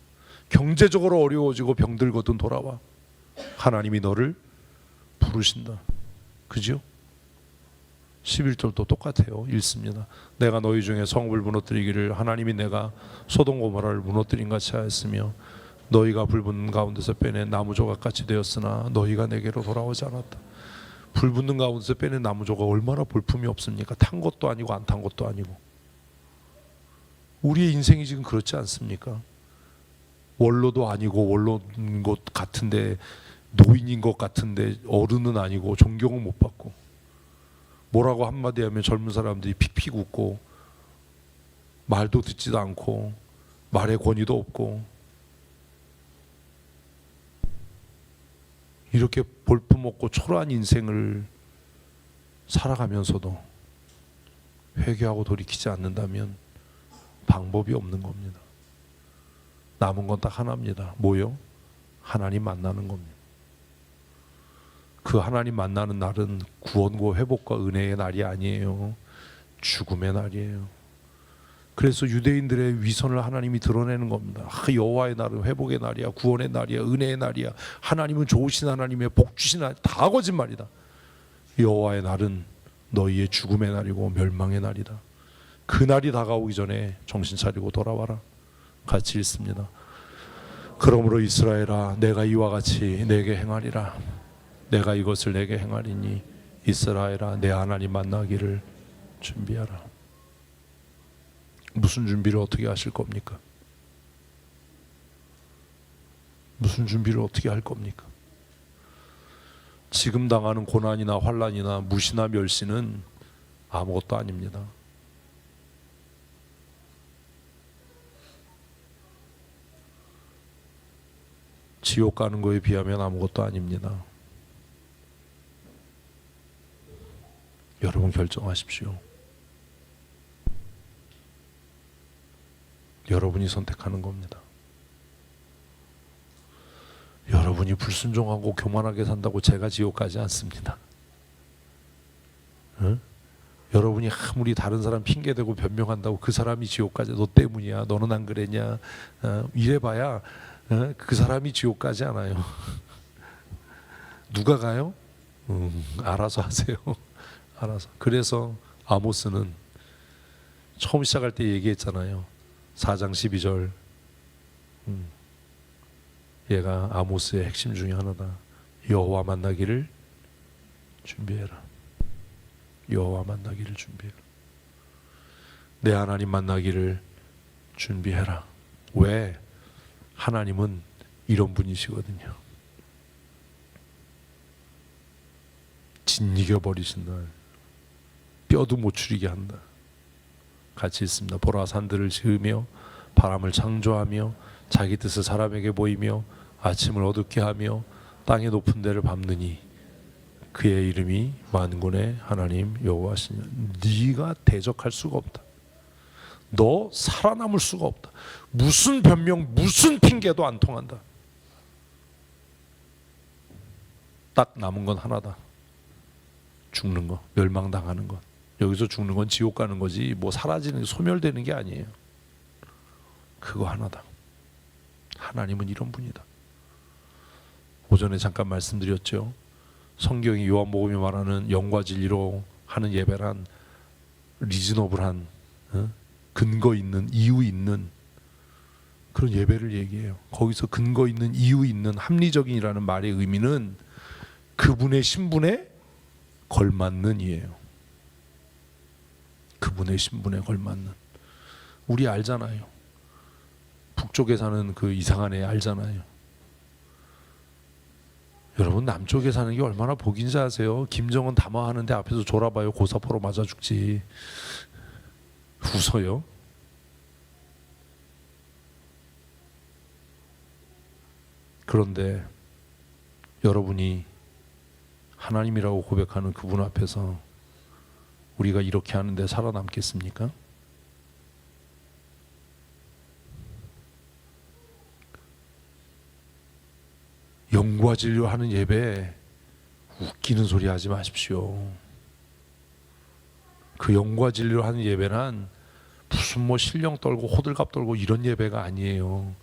경제적으로 어려워지고 병들거든 돌아와. 하나님이 너를 부르신다. 그죠? 11절도 똑같아요. 읽습니다. 내가 너희 중에 성읍을 무너뜨리기를 하나님이 내가 소돔 고모라를 무너뜨린 같이 하였으며 너희가 불 붙는 가운데서 빼낸 나무 조각같이 되었으나 너희가 내게로 돌아오지 않았다. 불 붙는 가운데서 빼낸 나무 조각 얼마나 볼품이 없습니까? 탄 것도 아니고 안 탄 것도 아니고. 우리의 인생이 지금 그렇지 않습니까? 원로도 아니고 원로인 것 같은데, 노인인 것 같은데 어른은 아니고 존경은 못 받고, 뭐라고 한마디 하면 젊은 사람들이 픽픽 웃고 말도 듣지도 않고 말의 권위도 없고, 이렇게 볼품없고 초라한 인생을 살아가면서도 회개하고 돌이키지 않는다면 방법이 없는 겁니다. 남은 건 딱 하나입니다. 뭐요? 하나님 만나는 겁니다. 그 하나님 만나는 날은 구원과 회복과 은혜의 날이 아니에요. 죽음의 날이에요. 그래서 유대인들의 위선을 하나님이 드러내는 겁니다. 여호와의 날은 회복의 날이야, 구원의 날이야, 은혜의 날이야, 하나님은 좋으신 하나님의 복 주신 날, 다 거짓말이다. 여호와의 날은 너희의 죽음의 날이고 멸망의 날이다. 그 날이 다가오기 전에 정신 차리고 돌아와라. 같이 읽습니다. 그러므로 이스라엘아, 내가 이와 같이 내게 행하리라. 내가 이것을 내게 행하리니 이스라엘아, 내 하나님 만나기를 준비하라. 무슨 준비를 어떻게 하실 겁니까? 무슨 준비를 어떻게 할 겁니까? 지금 당하는 고난이나 환난이나 무시나 멸시는 아무것도 아닙니다. 지옥 가는 거에 비하면 아무것도 아닙니다. 여러분 결정하십시오. 여러분이 선택하는 겁니다. 여러분이 불순종하고 교만하게 산다고 제가 지옥 가지 않습니다. 응? 여러분이 아무리 다른 사람 핑계대고 변명한다고 그 사람이 지옥 가지, 너 때문이야, 너는 안 그랬냐, 이래봐야 그 사람이 지옥 가지 않아요. 누가 가요? 알아서 하세요. 알아서. 그래서 아모스는 처음 시작할 때 얘기했잖아요. 4장 12절. 얘가 아모스의 핵심 중에 하나다. 여호와 만나기를 준비해라. 여호와 만나기를 준비해라. 내 하나님 만나기를 준비해라. 왜? 하나님은 이런 분이시거든요. 짓이겨버리신 날, 뼈도 못 추리게 한다. 같이 있습니다. 보라, 산들을 지으며 바람을 창조하며 자기 뜻을 사람에게 보이며 아침을 어둡게 하며 땅의 높은 데를 밟느니 그의 이름이 만군의 하나님 여호와시니라. 네가 대적할 수가 없다. 너 살아남을 수가 없다. 무슨 변명, 무슨 핑계도 안 통한다. 딱 남은 건 하나다. 죽는 거, 멸망당하는 것. 여기서 죽는 건 지옥 가는 거지, 뭐 사라지는, 소멸되는 게 아니에요. 그거 하나다. 하나님은 이런 분이다. 오전에 잠깐 말씀드렸죠. 성경이 요한복음이 말하는 영과 진리로 하는 예배란 리즈너블한, 근거 있는, 이유 있는 그런 예배를 얘기해요. 거기서 근거 있는, 이유 있는, 합리적인이라는 말의 의미는 그분의 신분에 걸맞는 이에요. 그분의 신분에 걸맞는. 우리 알잖아요. 북쪽에 사는 그 이상한 애 알잖아요. 여러분, 남쪽에 사는 게 얼마나 복인지 아세요? 김정은 담화하는데 앞에서 졸아봐요. 고사포로 맞아 죽지. 웃어요? 그런데 여러분이 하나님이라고 고백하는 그분 앞에서 우리가 이렇게 하는데 살아남겠습니까? 영과 진리로 하는 예배에 웃기는 소리 하지 마십시오. 그 영과 진리로 하는 예배는 무슨 뭐 신령 떨고 호들갑 떨고 이런 예배가 아니에요.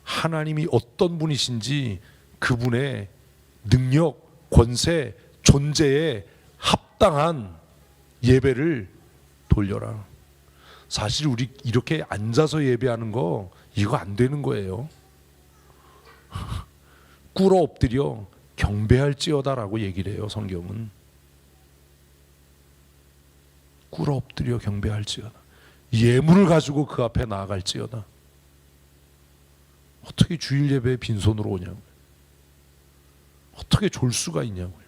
하나님이 어떤 분이신지 그분의 능력, 권세, 존재에 합당한 예배를 돌려라. 사실 우리 이렇게 앉아서 예배하는 거 이거 안 되는 거예요. 꿇어 엎드려 경배할지어다라고 얘기를 해요. 성경은 꿇어 엎드려 경배할지어다. 예물을 가지고 그 앞에 나아갈지어다. 어떻게 주일 예배에 빈손으로 오냐고요. 어떻게 졸 수가 있냐고요.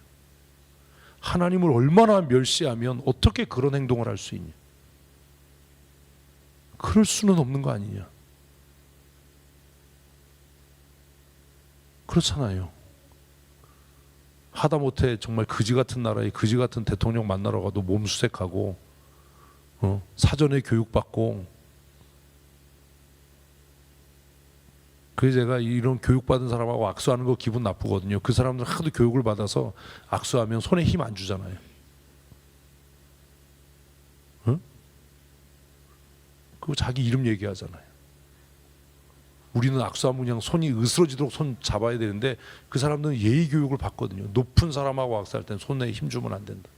하나님을 얼마나 멸시하면 어떻게 그런 행동을 할 수 있냐. 그럴 수는 없는 거 아니냐. 그렇잖아요. 하다못해 정말 그지 같은 나라에 그지 같은 대통령 만나러 가도 몸수색하고 사전에 교육받고. 그래서 제가 이런 교육받은 사람하고 악수하는 거 기분 나쁘거든요. 그 사람들 하도 교육을 받아서 악수하면 손에 힘 안 주잖아요. 응? 그리고 자기 이름 얘기하잖아요. 우리는 악수하면 그냥 손이 으스러지도록 손 잡아야 되는데 그 사람들은 예의 교육을 받거든요. 높은 사람하고 악수할 땐 손에 힘 주면 안 된다.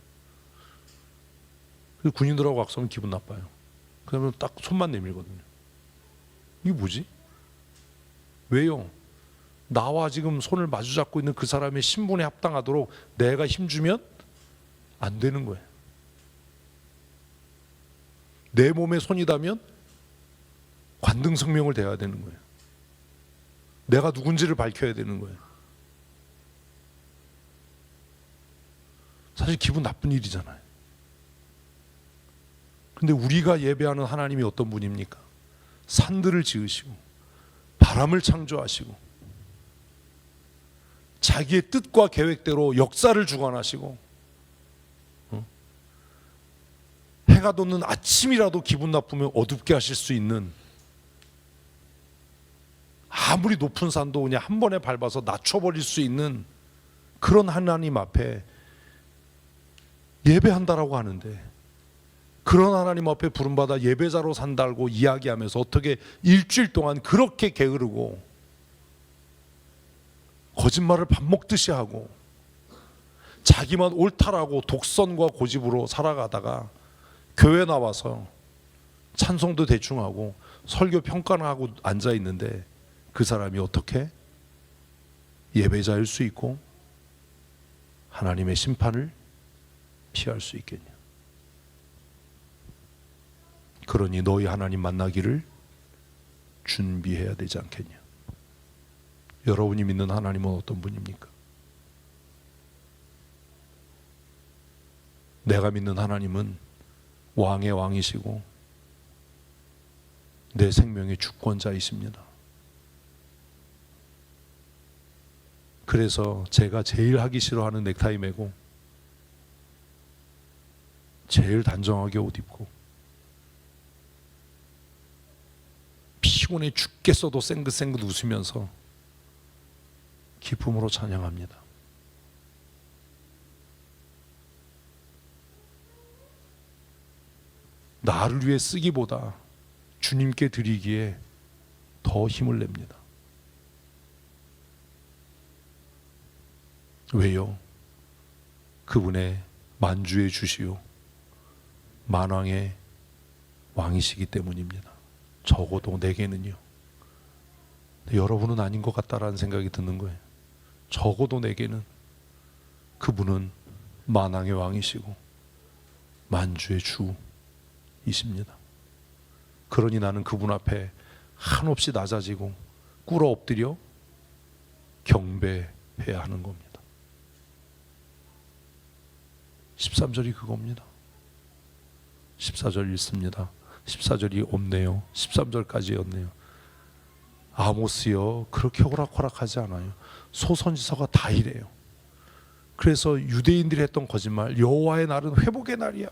그래서 군인들하고 악수하면 기분 나빠요. 그러면 딱 손만 내밀거든요. 이게 뭐지? 왜요? 나와 지금 손을 마주 잡고 있는 그 사람의 신분에 합당하도록 내가 힘주면 안 되는 거예요. 내 몸에 손이 닿으면 관등성명을 대해야 되는 거예요. 내가 누군지를 밝혀야 되는 거예요. 사실 기분 나쁜 일이잖아요. 근데 우리가 예배하는 하나님이 어떤 분입니까? 산들을 지으시고 바람을 창조하시고 자기의 뜻과 계획대로 역사를 주관하시고 해가 돋는 아침이라도 기분 나쁘면 어둡게 하실 수 있는, 아무리 높은 산도 그냥 한 번에 밟아서 낮춰버릴 수 있는 그런 하나님 앞에 예배한다라고 하는데, 그런 하나님 앞에 부름받아 예배자로 산다고 이야기하면서 어떻게 일주일 동안 그렇게 게으르고 거짓말을 밥 먹듯이 하고 자기만 옳다라고 독선과 고집으로 살아가다가 교회 나와서 찬송도 대충 하고 설교 평가나 하고 앉아 있는데 그 사람이 어떻게 예배자일 수 있고 하나님의 심판을 피할 수 있겠냐. 그러니 너희 하나님 만나기를 준비해야 되지 않겠냐. 여러분이 믿는 하나님은 어떤 분입니까? 내가 믿는 하나님은 왕의 왕이시고 내 생명의 주권자이십니다. 그래서 제가 제일 하기 싫어하는 넥타이 매고 제일 단정하게 옷 입고 피곤해 죽겠어도 쌩긋쌩긋 웃으면서 기쁨으로 찬양합니다. 나를 위해 쓰기보다 주님께 드리기에 더 힘을 냅니다. 왜요? 그분의 만주의 주시요 만왕의 왕이시기 때문입니다. 적어도 내게는요, 근데 여러분은 아닌 것 같다라는 생각이 드는 거예요. 적어도 내게는 그분은 만왕의 왕이시고 만주의 주이십니다. 그러니 나는 그분 앞에 한없이 낮아지고 꿇어 엎드려 경배해야 하는 겁니다. 13절이 그겁니다. 14절 읽습니다. 14절이 없네요. 13절까지였네요. 아모스여, 그렇게 호락호락하지 않아요. 소선지서가 다 이래요. 그래서 유대인들이 했던 거짓말, 여호와의 날은 회복의 날이야,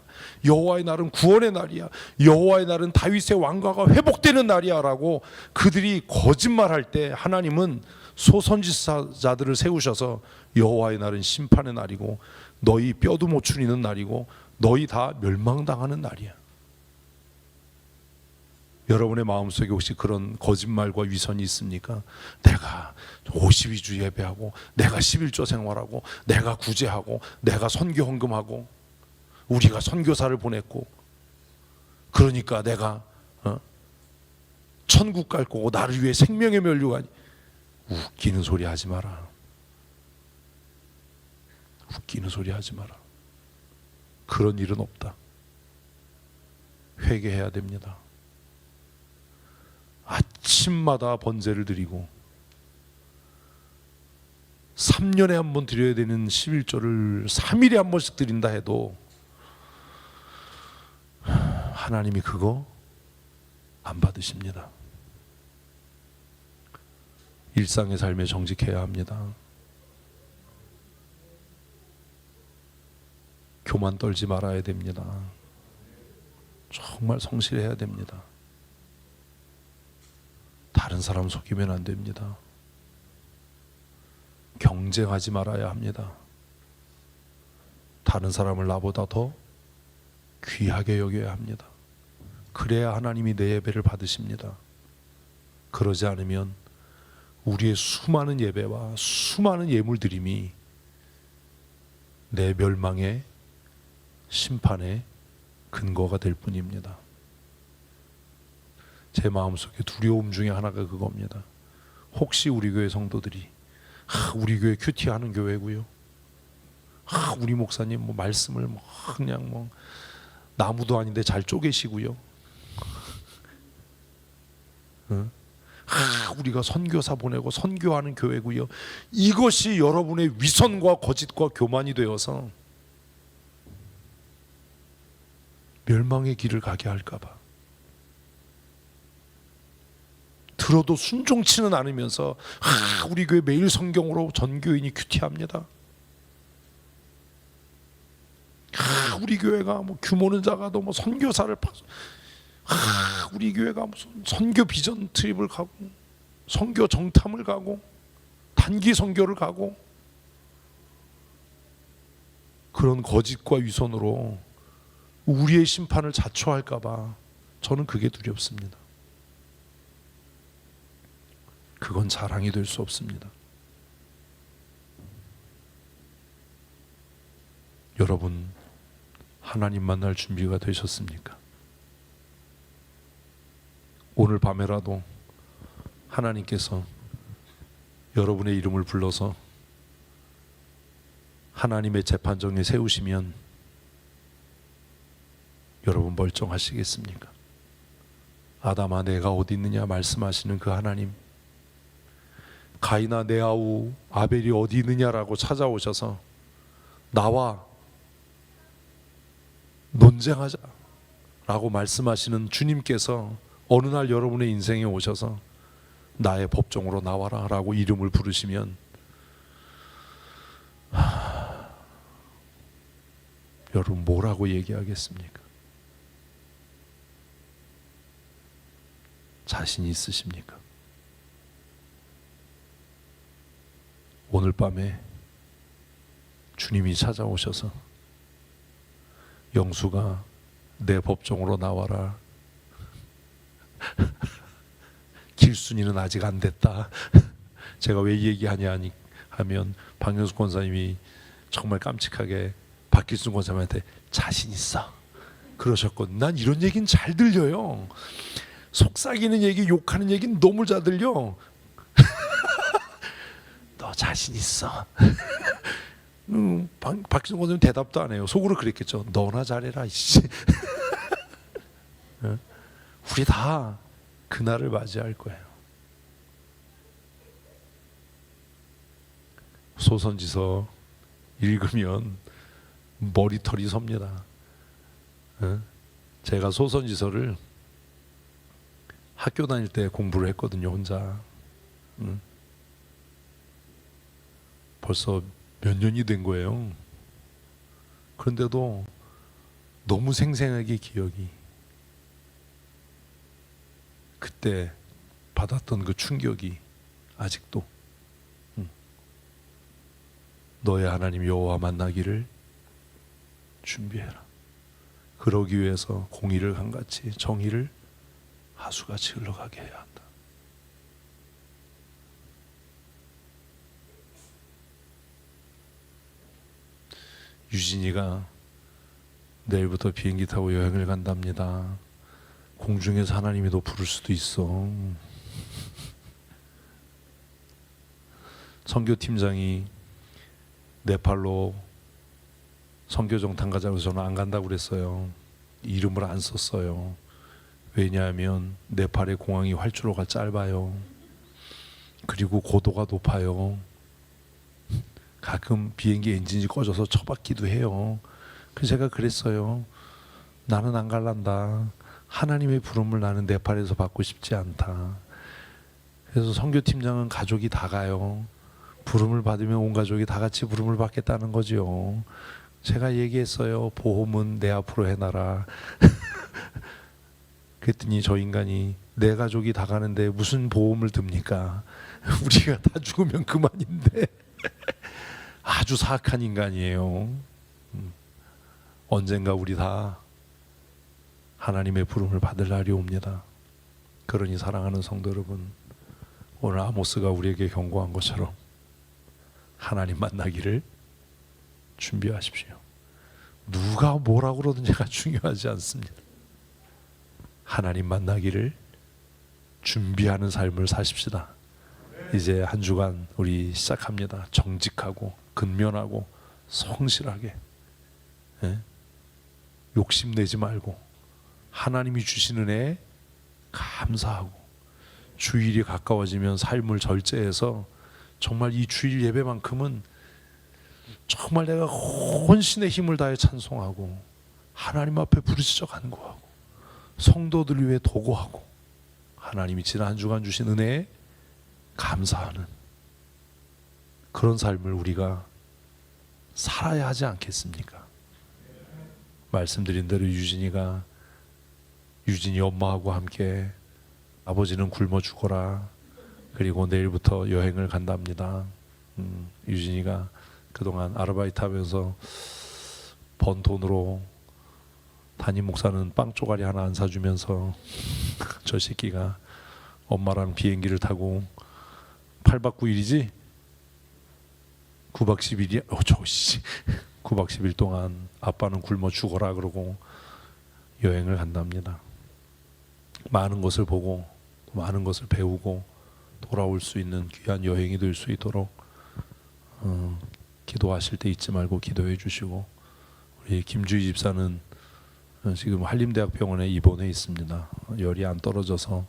여호와의 날은 구원의 날이야, 여호와의 날은 다윗의 왕가가 회복되는 날이야 라고 그들이 거짓말할 때 하나님은 소선지자들을 세우셔서 여호와의 날은 심판의 날이고 너희 뼈도 못 추리는 날이고 너희 다 멸망당하는 날이야. 여러분의 마음속에 혹시 그런 거짓말과 위선이 있습니까? 내가 52주 예배하고 내가 11조 생활하고 내가 구제하고 내가 선교 헌금하고 우리가 선교사를 보냈고 그러니까 내가 천국 갈 거고 나를 위해 생명의 면류가 웃기는 소리 하지 마라. 웃기는 소리 하지 마라. 그런 일은 없다. 회개해야 됩니다. 아침마다 번제를 드리고 3년에 한 번 드려야 되는 11조를 3일에 한 번씩 드린다 해도 하나님이 그거 안 받으십니다. 일상의 삶에 정직해야 합니다. 교만 떨지 말아야 됩니다. 정말 성실해야 됩니다. 다른 사람 속이면 안 됩니다. 경쟁하지 말아야 합니다. 다른 사람을 나보다 더 귀하게 여겨야 합니다. 그래야 하나님이 내 예배를 받으십니다. 그러지 않으면 우리의 수많은 예배와 수많은 예물 드림이 내 멸망의 심판의 근거가 될 뿐입니다. 제 마음속에 두려움 중에 하나가 그겁니다. 혹시 우리 교회 성도들이 우리 교회 큐티하는 교회고요, 우리 목사님 뭐 말씀을 그냥 나무도 아닌데 잘 쪼개시고요, 우리가 선교사 보내고 선교하는 교회고요, 이것이 여러분의 위선과 거짓과 교만이 되어서 멸망의 길을 가게 할까 봐 들어도 순종치는 않으면서 우리 교회 매일 성경으로 전교인이 큐티합니다. 우리 교회가 뭐 규모는 작아도 뭐 선교사를 우리 교회가 무슨 선교 비전 트립을 가고 선교 정탐을 가고 단기 선교를 가고 그런 거짓과 위선으로 우리의 심판을 자초할까 봐 저는 그게 두렵습니다. 그건 자랑이 될 수 없습니다. 여러분, 하나님 만날 준비가 되셨습니까? 오늘 밤에라도 하나님께서 여러분의 이름을 불러서 하나님의 재판정에 세우시면 여러분 멀쩡하시겠습니까? 아담아 내가 어디 있느냐 말씀하시는 그 하나님, 가인아 내 아우 아벨이 어디 있느냐라고 찾아오셔서 나와 논쟁하자 라고 말씀하시는 주님께서 어느 날 여러분의 인생에 오셔서 나의 법정으로 나와라 라고 이름을 부르시면 여러분 뭐라고 얘기하겠습니까? 자신 있으십니까? 오늘 밤에 주님이 찾아오셔서 영수가 내 법정으로 나와라. 길순이는 아직 안 됐다. 제가 왜 얘기하냐 하면 박영수 권사님이 정말 깜찍하게 박길순 권사님한테 자신 있어 그러셨거든. 난 이런 얘기는 잘 들려요. 속삭이는 얘기, 욕하는 얘기는 너무 잘 들려. 자신 있어. 박지성 권사님 대답도 안 해요. 속으로 그랬겠죠. 너나 잘해라 이씨. 우리 다 그날을 맞이할 거예요. 소선지서 읽으면 머리털이 섭니다. 제가 소선지서를 학교 다닐 때 공부를 했거든요, 혼자. 벌써 몇 년이 된 거예요. 그런데도 너무 생생하게 기억이, 그때 받았던 그 충격이 아직도. 너의 하나님 여호와 만나기를 준비해라. 그러기 위해서 공의를 강같이 정의를 하수같이 흘러가게 해야 한다. 유진이가 내일부터 비행기 타고 여행을 간답니다. 공중에서 하나님이 너 부를 수도 있어. 선교팀장이 네팔로 선교정탐 가자고 저는 안 간다고 그랬어요. 이름을 안 썼어요. 왜냐하면 네팔의 공항이 활주로가 짧아요. 그리고 고도가 높아요. 가끔 비행기 엔진이 꺼져서 처박기도 해요. 그래서 제가 그랬어요. 나는 안 갈란다. 하나님의 부름을 나는 네팔에서 받고 싶지 않다. 그래서 선교팀장은 가족이 다 가요. 부름을 받으면 온 가족이 다 같이 부름을 받겠다는 거죠. 제가 얘기했어요. 보험은 내 앞으로 해놔라. 그랬더니 저 인간이 내 가족이 다 가는데 무슨 보험을 듭니까? 우리가 다 죽으면 그만인데. 아주 사악한 인간이에요. 언젠가 우리 다 하나님의 부름을 받을 날이 옵니다. 그러니 사랑하는 성도 여러분, 오늘 아모스가 우리에게 경고한 것처럼 하나님 만나기를 준비하십시오. 누가 뭐라고 그러든지가 중요하지 않습니다. 하나님 만나기를 준비하는 삶을 사십시다. 이제 한 주간 우리 시작합니다. 정직하고 근면하고 성실하게, 욕심내지 말고 하나님이 주시는 애 감사하고, 주일이 가까워지면 삶을 절제해서 정말 이 주일 예배만큼은 정말 내가 혼신의 힘을 다해 찬송하고 하나님 앞에 부르짖어 간구하고 성도들 위해 도구하고 하나님이 지난 한 주간 주신 은혜에 감사하는 그런 삶을 우리가 살아야 하지 않겠습니까? 말씀드린 대로 유진이 엄마하고 함께 아버지는 굶어 죽어라. 그리고 내일부터 여행을 간답니다. 유진이가 그동안 아르바이트 하면서 번 돈으로 담임 목사는 빵 쪼가리 하나 안 사주면서 저 새끼가 엄마랑 비행기를 타고 8박 9일이지? 9박 10일이야? 9박 10일 동안 아빠는 굶어 죽어라 그러고 여행을 간답니다. 많은 것을 보고 많은 것을 배우고 돌아올 수 있는 귀한 여행이 될 수 있도록 기도하실 때 잊지 말고 기도해 주시고, 우리 김주희 집사는 지금 한림대학병원에 입원해 있습니다. 열이 안 떨어져서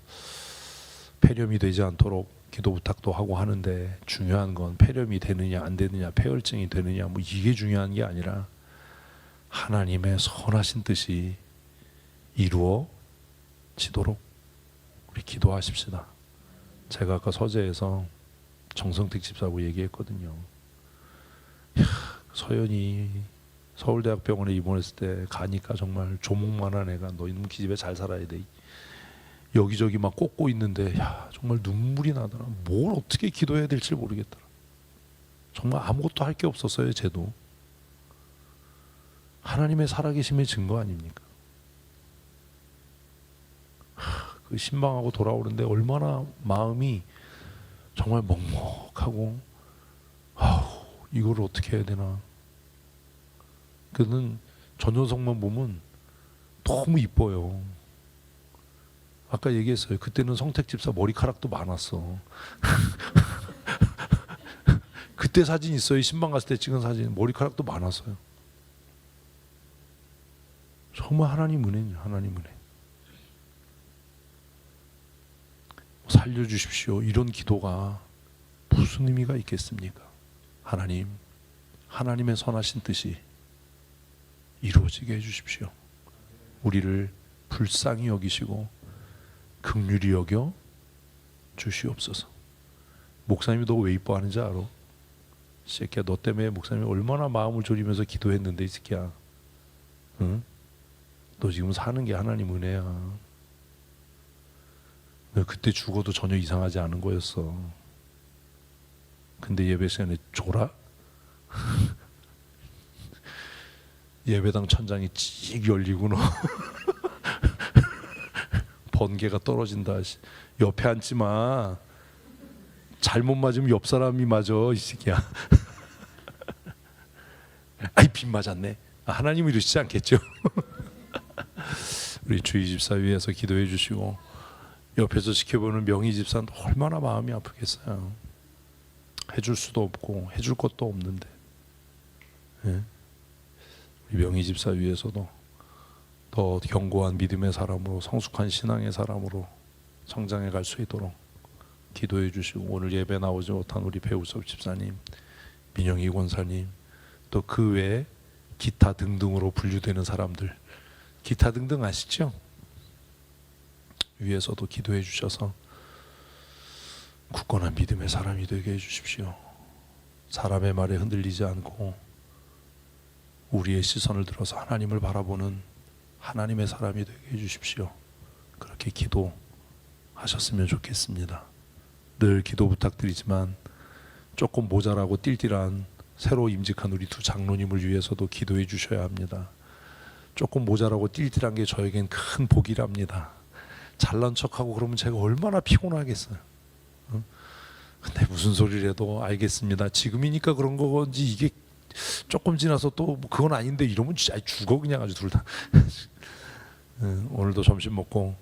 폐렴이 되지 않도록 기도 부탁도 하고 하는데, 중요한 건 폐렴이 되느냐 안 되느냐, 폐혈증이 되느냐 뭐 이게 중요한 게 아니라 하나님의 선하신 뜻이 이루어지도록 우리 기도하십시다. 제가 아까 서재에서 정성택 집사하고 얘기했거든요. 서연이 서울대학병원에 입원했을 때 가니까 정말 조목만한 애가 너 이놈 기집애 잘 살아야 돼. 여기저기 막 꽂고 있는데 정말 눈물이 나더라. 뭘 어떻게 기도해야 될지 모르겠더라. 정말 아무것도 할 게 없었어요. 쟤도. 하나님의 살아계심의 증거 아닙니까? 그 신방하고 돌아오는데 얼마나 마음이 정말 먹먹하고, 이걸 어떻게 해야 되나. 그는 전 녀석만 보면 너무 이뻐요. 아까 얘기했어요. 그때는 성택 집사 머리카락도 많았어. 그때 사진 있어요. 신방 갔을 때 찍은 사진. 머리카락도 많았어요. 정말 하나님 은혜예요. 하나님 은혜. 살려주십시오. 이런 기도가 무슨 의미가 있겠습니까? 하나님, 하나님의 선하신 뜻이 이루어지게 해주십시오. 우리를 불쌍히 여기시고 긍휼히 여겨 주시옵소서. 목사님이 너 왜 이뻐하는지 알아? 이 새끼야, 너 때문에 목사님이 얼마나 마음을 졸이면서 기도했는데 이 새끼야. 응? 너 지금 사는 게 하나님 은혜야. 너 그때 죽어도 전혀 이상하지 않은 거였어. 근데 예배 시간에 졸아? 예배당 천장이 찍 열리고 너 번개가 떨어진다. 옆에 앉지 마. 잘못 맞으면 옆 사람이 맞아 이 새끼야. 아이 빗 맞았네. 하나님은 이러시지 않겠죠? 우리 주희 집사 위해서 기도해 주시고 옆에서 지켜보는 명희 집사는 얼마나 마음이 아프겠어요. 해줄 수도 없고 해줄 것도 없는데. 예? 우리 명희 집사 위해서도 더 견고한 믿음의 사람으로 성숙한 신앙의 사람으로 성장해 갈 수 있도록 기도해 주시고 오늘 예배 나오지 못한 우리 배우섭 집사님, 민영희 권사님 또 그 외에 기타 등등으로 분류되는 사람들 기타 등등 아시죠? 위에서도 기도해 주셔서 굳건한 믿음의 사람이 되게 해주십시오. 사람의 말에 흔들리지 않고 우리의 시선을 들어서 하나님을 바라보는 하나님의 사람이 되게 해주십시오. 그렇게 기도하셨으면 좋겠습니다. 늘 기도 부탁드리지만 조금 모자라고 띨띨한 새로 임직한 우리 두 장로님을 위해서도 기도해 주셔야 합니다. 조금 모자라고 띨띨한 게 저에겐 큰 복이랍니다. 잘난 척하고 그러면 제가 얼마나 피곤하겠어요. 근데 무슨 소리를 해도 알겠습니다. 지금이니까 그런 거건지 이게 조금 지나서 또 그건 아닌데 이러면 진짜 죽어 그냥 아주 둘 다. 오늘도 점심 먹고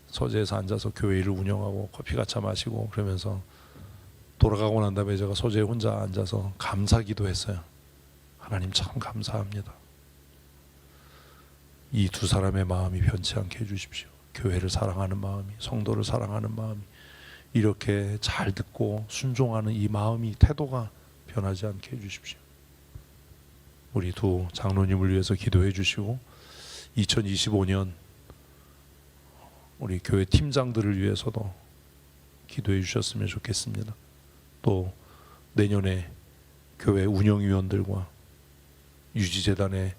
서재에서 앉아서 교회 일을 운영하고 커피 같이 마시고 그러면서 돌아가고 난 다음에 제가 서재에 혼자 앉아서 감사 기도했어요. 하나님 참 감사합니다. 이 두 사람의 마음이 변치 않게 해주십시오. 교회를 사랑하는 마음이, 성도를 사랑하는 마음이 이렇게 잘 듣고 순종하는 이 마음이, 태도가 변하지 않게 해주십시오. 우리 두 장로님을 위해서 기도해 주시고 2025년 우리 교회 팀장들을 위해서도 기도해 주셨으면 좋겠습니다. 또 내년에 교회 운영위원들과 유지재단의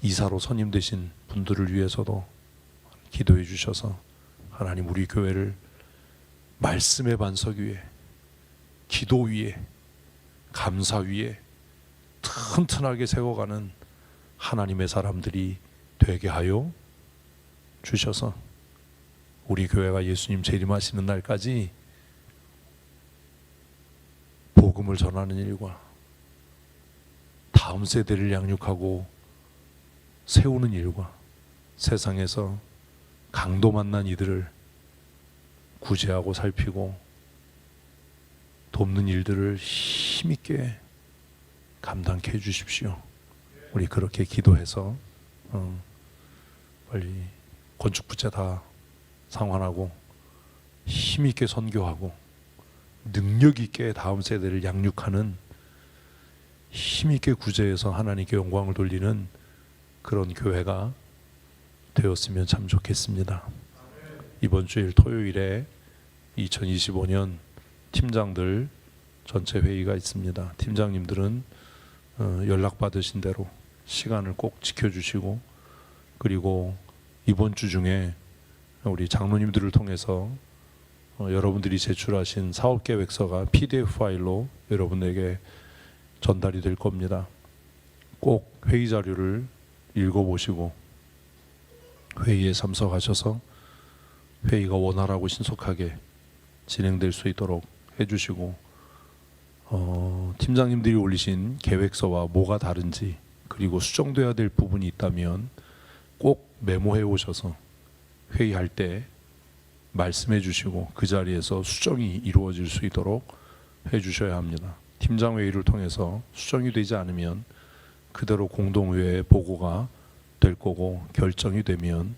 이사로 선임되신 분들을 위해서도 기도해 주셔서 하나님 우리 교회를 말씀의 반석 위에, 기도 위에, 감사 위에 튼튼하게 세워가는 하나님의 사람들이 되게 하여 주셔서 우리 교회가 예수님 재림하시는 날까지 복음을 전하는 일과 다음 세대를 양육하고 세우는 일과 세상에서 강도 만난 이들을 구제하고 살피고 돕는 일들을 힘있게 감당케 해주십시오. 우리 그렇게 기도해서 빨리 건축부채 다 상환하고 힘있게 선교하고 능력있게 다음 세대를 양육하는 힘있게 구제해서 하나님께 영광을 돌리는 그런 교회가 되었으면 참 좋겠습니다. 이번 주일 토요일에 2025년 팀장들 전체 회의가 있습니다. 팀장님들은 연락받으신 대로 시간을 꼭 지켜주시고 그리고 이번 주 중에 우리 장로님들을 통해서 여러분들이 제출하신 사업계획서가 PDF 파일로 여러분에게 전달이 될 겁니다. 꼭 회의 자료를 읽어보시고 회의에 참석하셔서 회의가 원활하고 신속하게 진행될 수 있도록 해주시고 팀장님들이 올리신 계획서와 뭐가 다른지 그리고 수정돼야 될 부분이 있다면 꼭 메모해 오셔서 회의할 때 말씀해 주시고 그 자리에서 수정이 이루어질 수 있도록 해 주셔야 합니다. 팀장 회의를 통해서 수정이 되지 않으면 그대로 공동회의 보고가 될 거고, 결정이 되면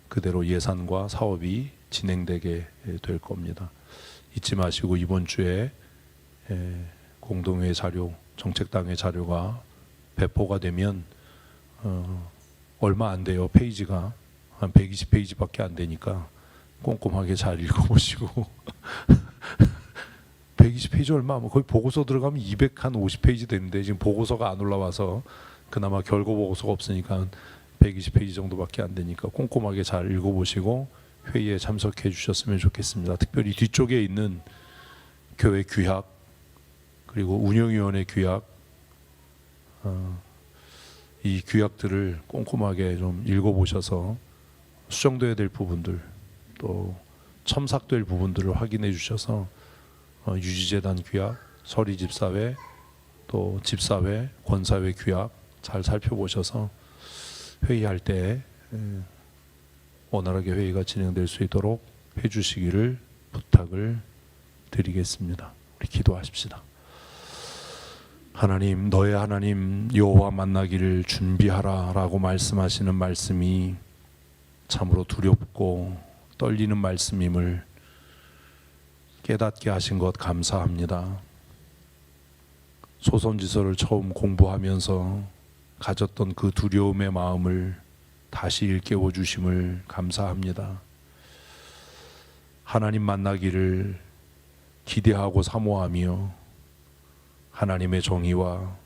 그대로 예산과 사업이 진행되게 될 겁니다. 잊지 마시고 이번 주에 공동회의 자료, 정책당의 자료가 배포가 되면 얼마 안 돼요. 페이지가 한 120페이지밖에 안 되니까 꼼꼼하게 잘 읽어보시고 120페이지 얼마, 거의 보고서 들어가면 250페이지 되는데 지금 보고서가 안 올라와서 그나마 결과 보고서가 없으니까 120페이지 정도밖에 안 되니까 꼼꼼하게 잘 읽어보시고 회의에 참석해 주셨으면 좋겠습니다. 특별히 뒤쪽에 있는 교회 규약, 그리고 운영위원회 규약, 이 규약들을 꼼꼼하게 좀 읽어보셔서 수정돼야 될 부분들, 또 첨삭될 부분들을 확인해 주셔서 유지재단 규약, 서리집사회, 또 집사회, 권사회 규약 잘 살펴보셔서 회의할 때 원활하게 회의가 진행될 수 있도록 해주시기를 부탁을 드리겠습니다. 우리 기도하십시다. 하나님, 너의 하나님 여호와 만나기를 준비하라 라고 말씀하시는 말씀이 참으로 두렵고 떨리는 말씀임을 깨닫게 하신 것 감사합니다. 소선지서를 처음 공부하면서 가졌던 그 두려움의 마음을 다시 일깨워 주심을 감사합니다. 하나님 만나기를 기대하고 사모하며 하나님의 정의와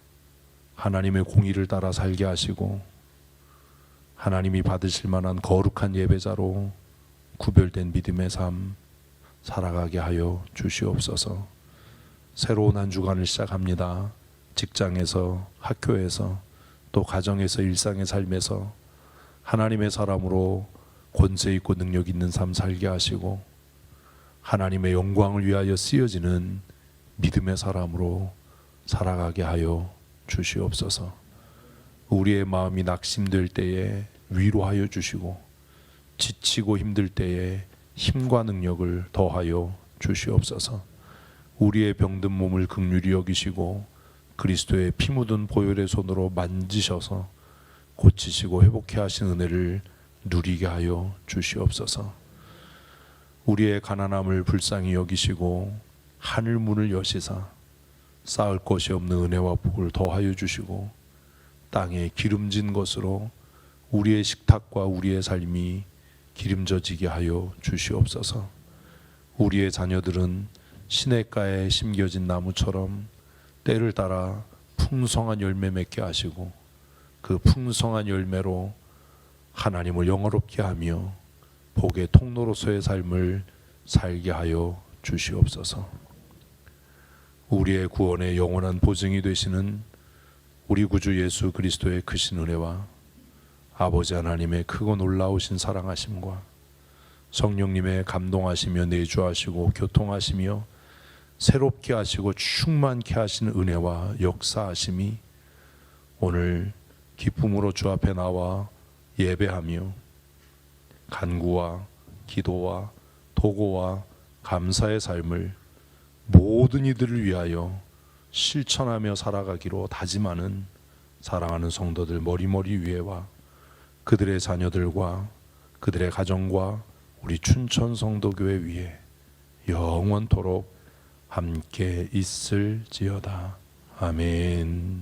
하나님의 공의를 따라 살게 하시고 하나님이 받으실 만한 거룩한 예배자로 구별된 믿음의 삶 살아가게 하여 주시옵소서. 새로운 한 주간을 시작합니다. 직장에서, 학교에서, 또 가정에서, 일상의 삶에서 하나님의 사람으로 권세 있고 능력 있는 삶 살게 하시고 하나님의 영광을 위하여 쓰여지는 믿음의 사람으로 살아가게 하여 주시옵소서. 우리의 마음이 낙심될 때에 위로하여 주시고 지치고 힘들 때에 힘과 능력을 더하여 주시옵소서. 우리의 병든 몸을 긍휼히 여기시고 그리스도의 피 묻은 보혈의 손으로 만지셔서 고치시고 회복해 하신 은혜를 누리게 하여 주시옵소서. 우리의 가난함을 불쌍히 여기시고 하늘 문을 여시사 쌓을 것이 없는 은혜와 복을 더하여 주시고 땅에 기름진 것으로 우리의 식탁과 우리의 삶이 기름져지게 하여 주시옵소서. 우리의 자녀들은 시냇가에 심겨진 나무처럼 때를 따라 풍성한 열매 맺게 하시고 그 풍성한 열매로 하나님을 영화롭게 하며 복의 통로로서의 삶을 살게 하여 주시옵소서. 우리의 구원의 영원한 보증이 되시는 우리 구주 예수 그리스도의 크신 은혜와 아버지 하나님의 크고 놀라우신 사랑하심과 성령님의 감동하시며 내주하시고 교통하시며 새롭게 하시고 충만케 하시는 은혜와 역사하심이 오늘 기쁨으로 주 앞에 나와 예배하며 간구와 기도와 도고와 감사의 삶을 모든 이들을 위하여 실천하며 살아가기로 다짐하는 사랑하는 성도들 머리머리 위에와 그들의 자녀들과 그들의 가정과 우리 춘천 성도교회 위에 영원토록 함께 있을지어다. 아멘.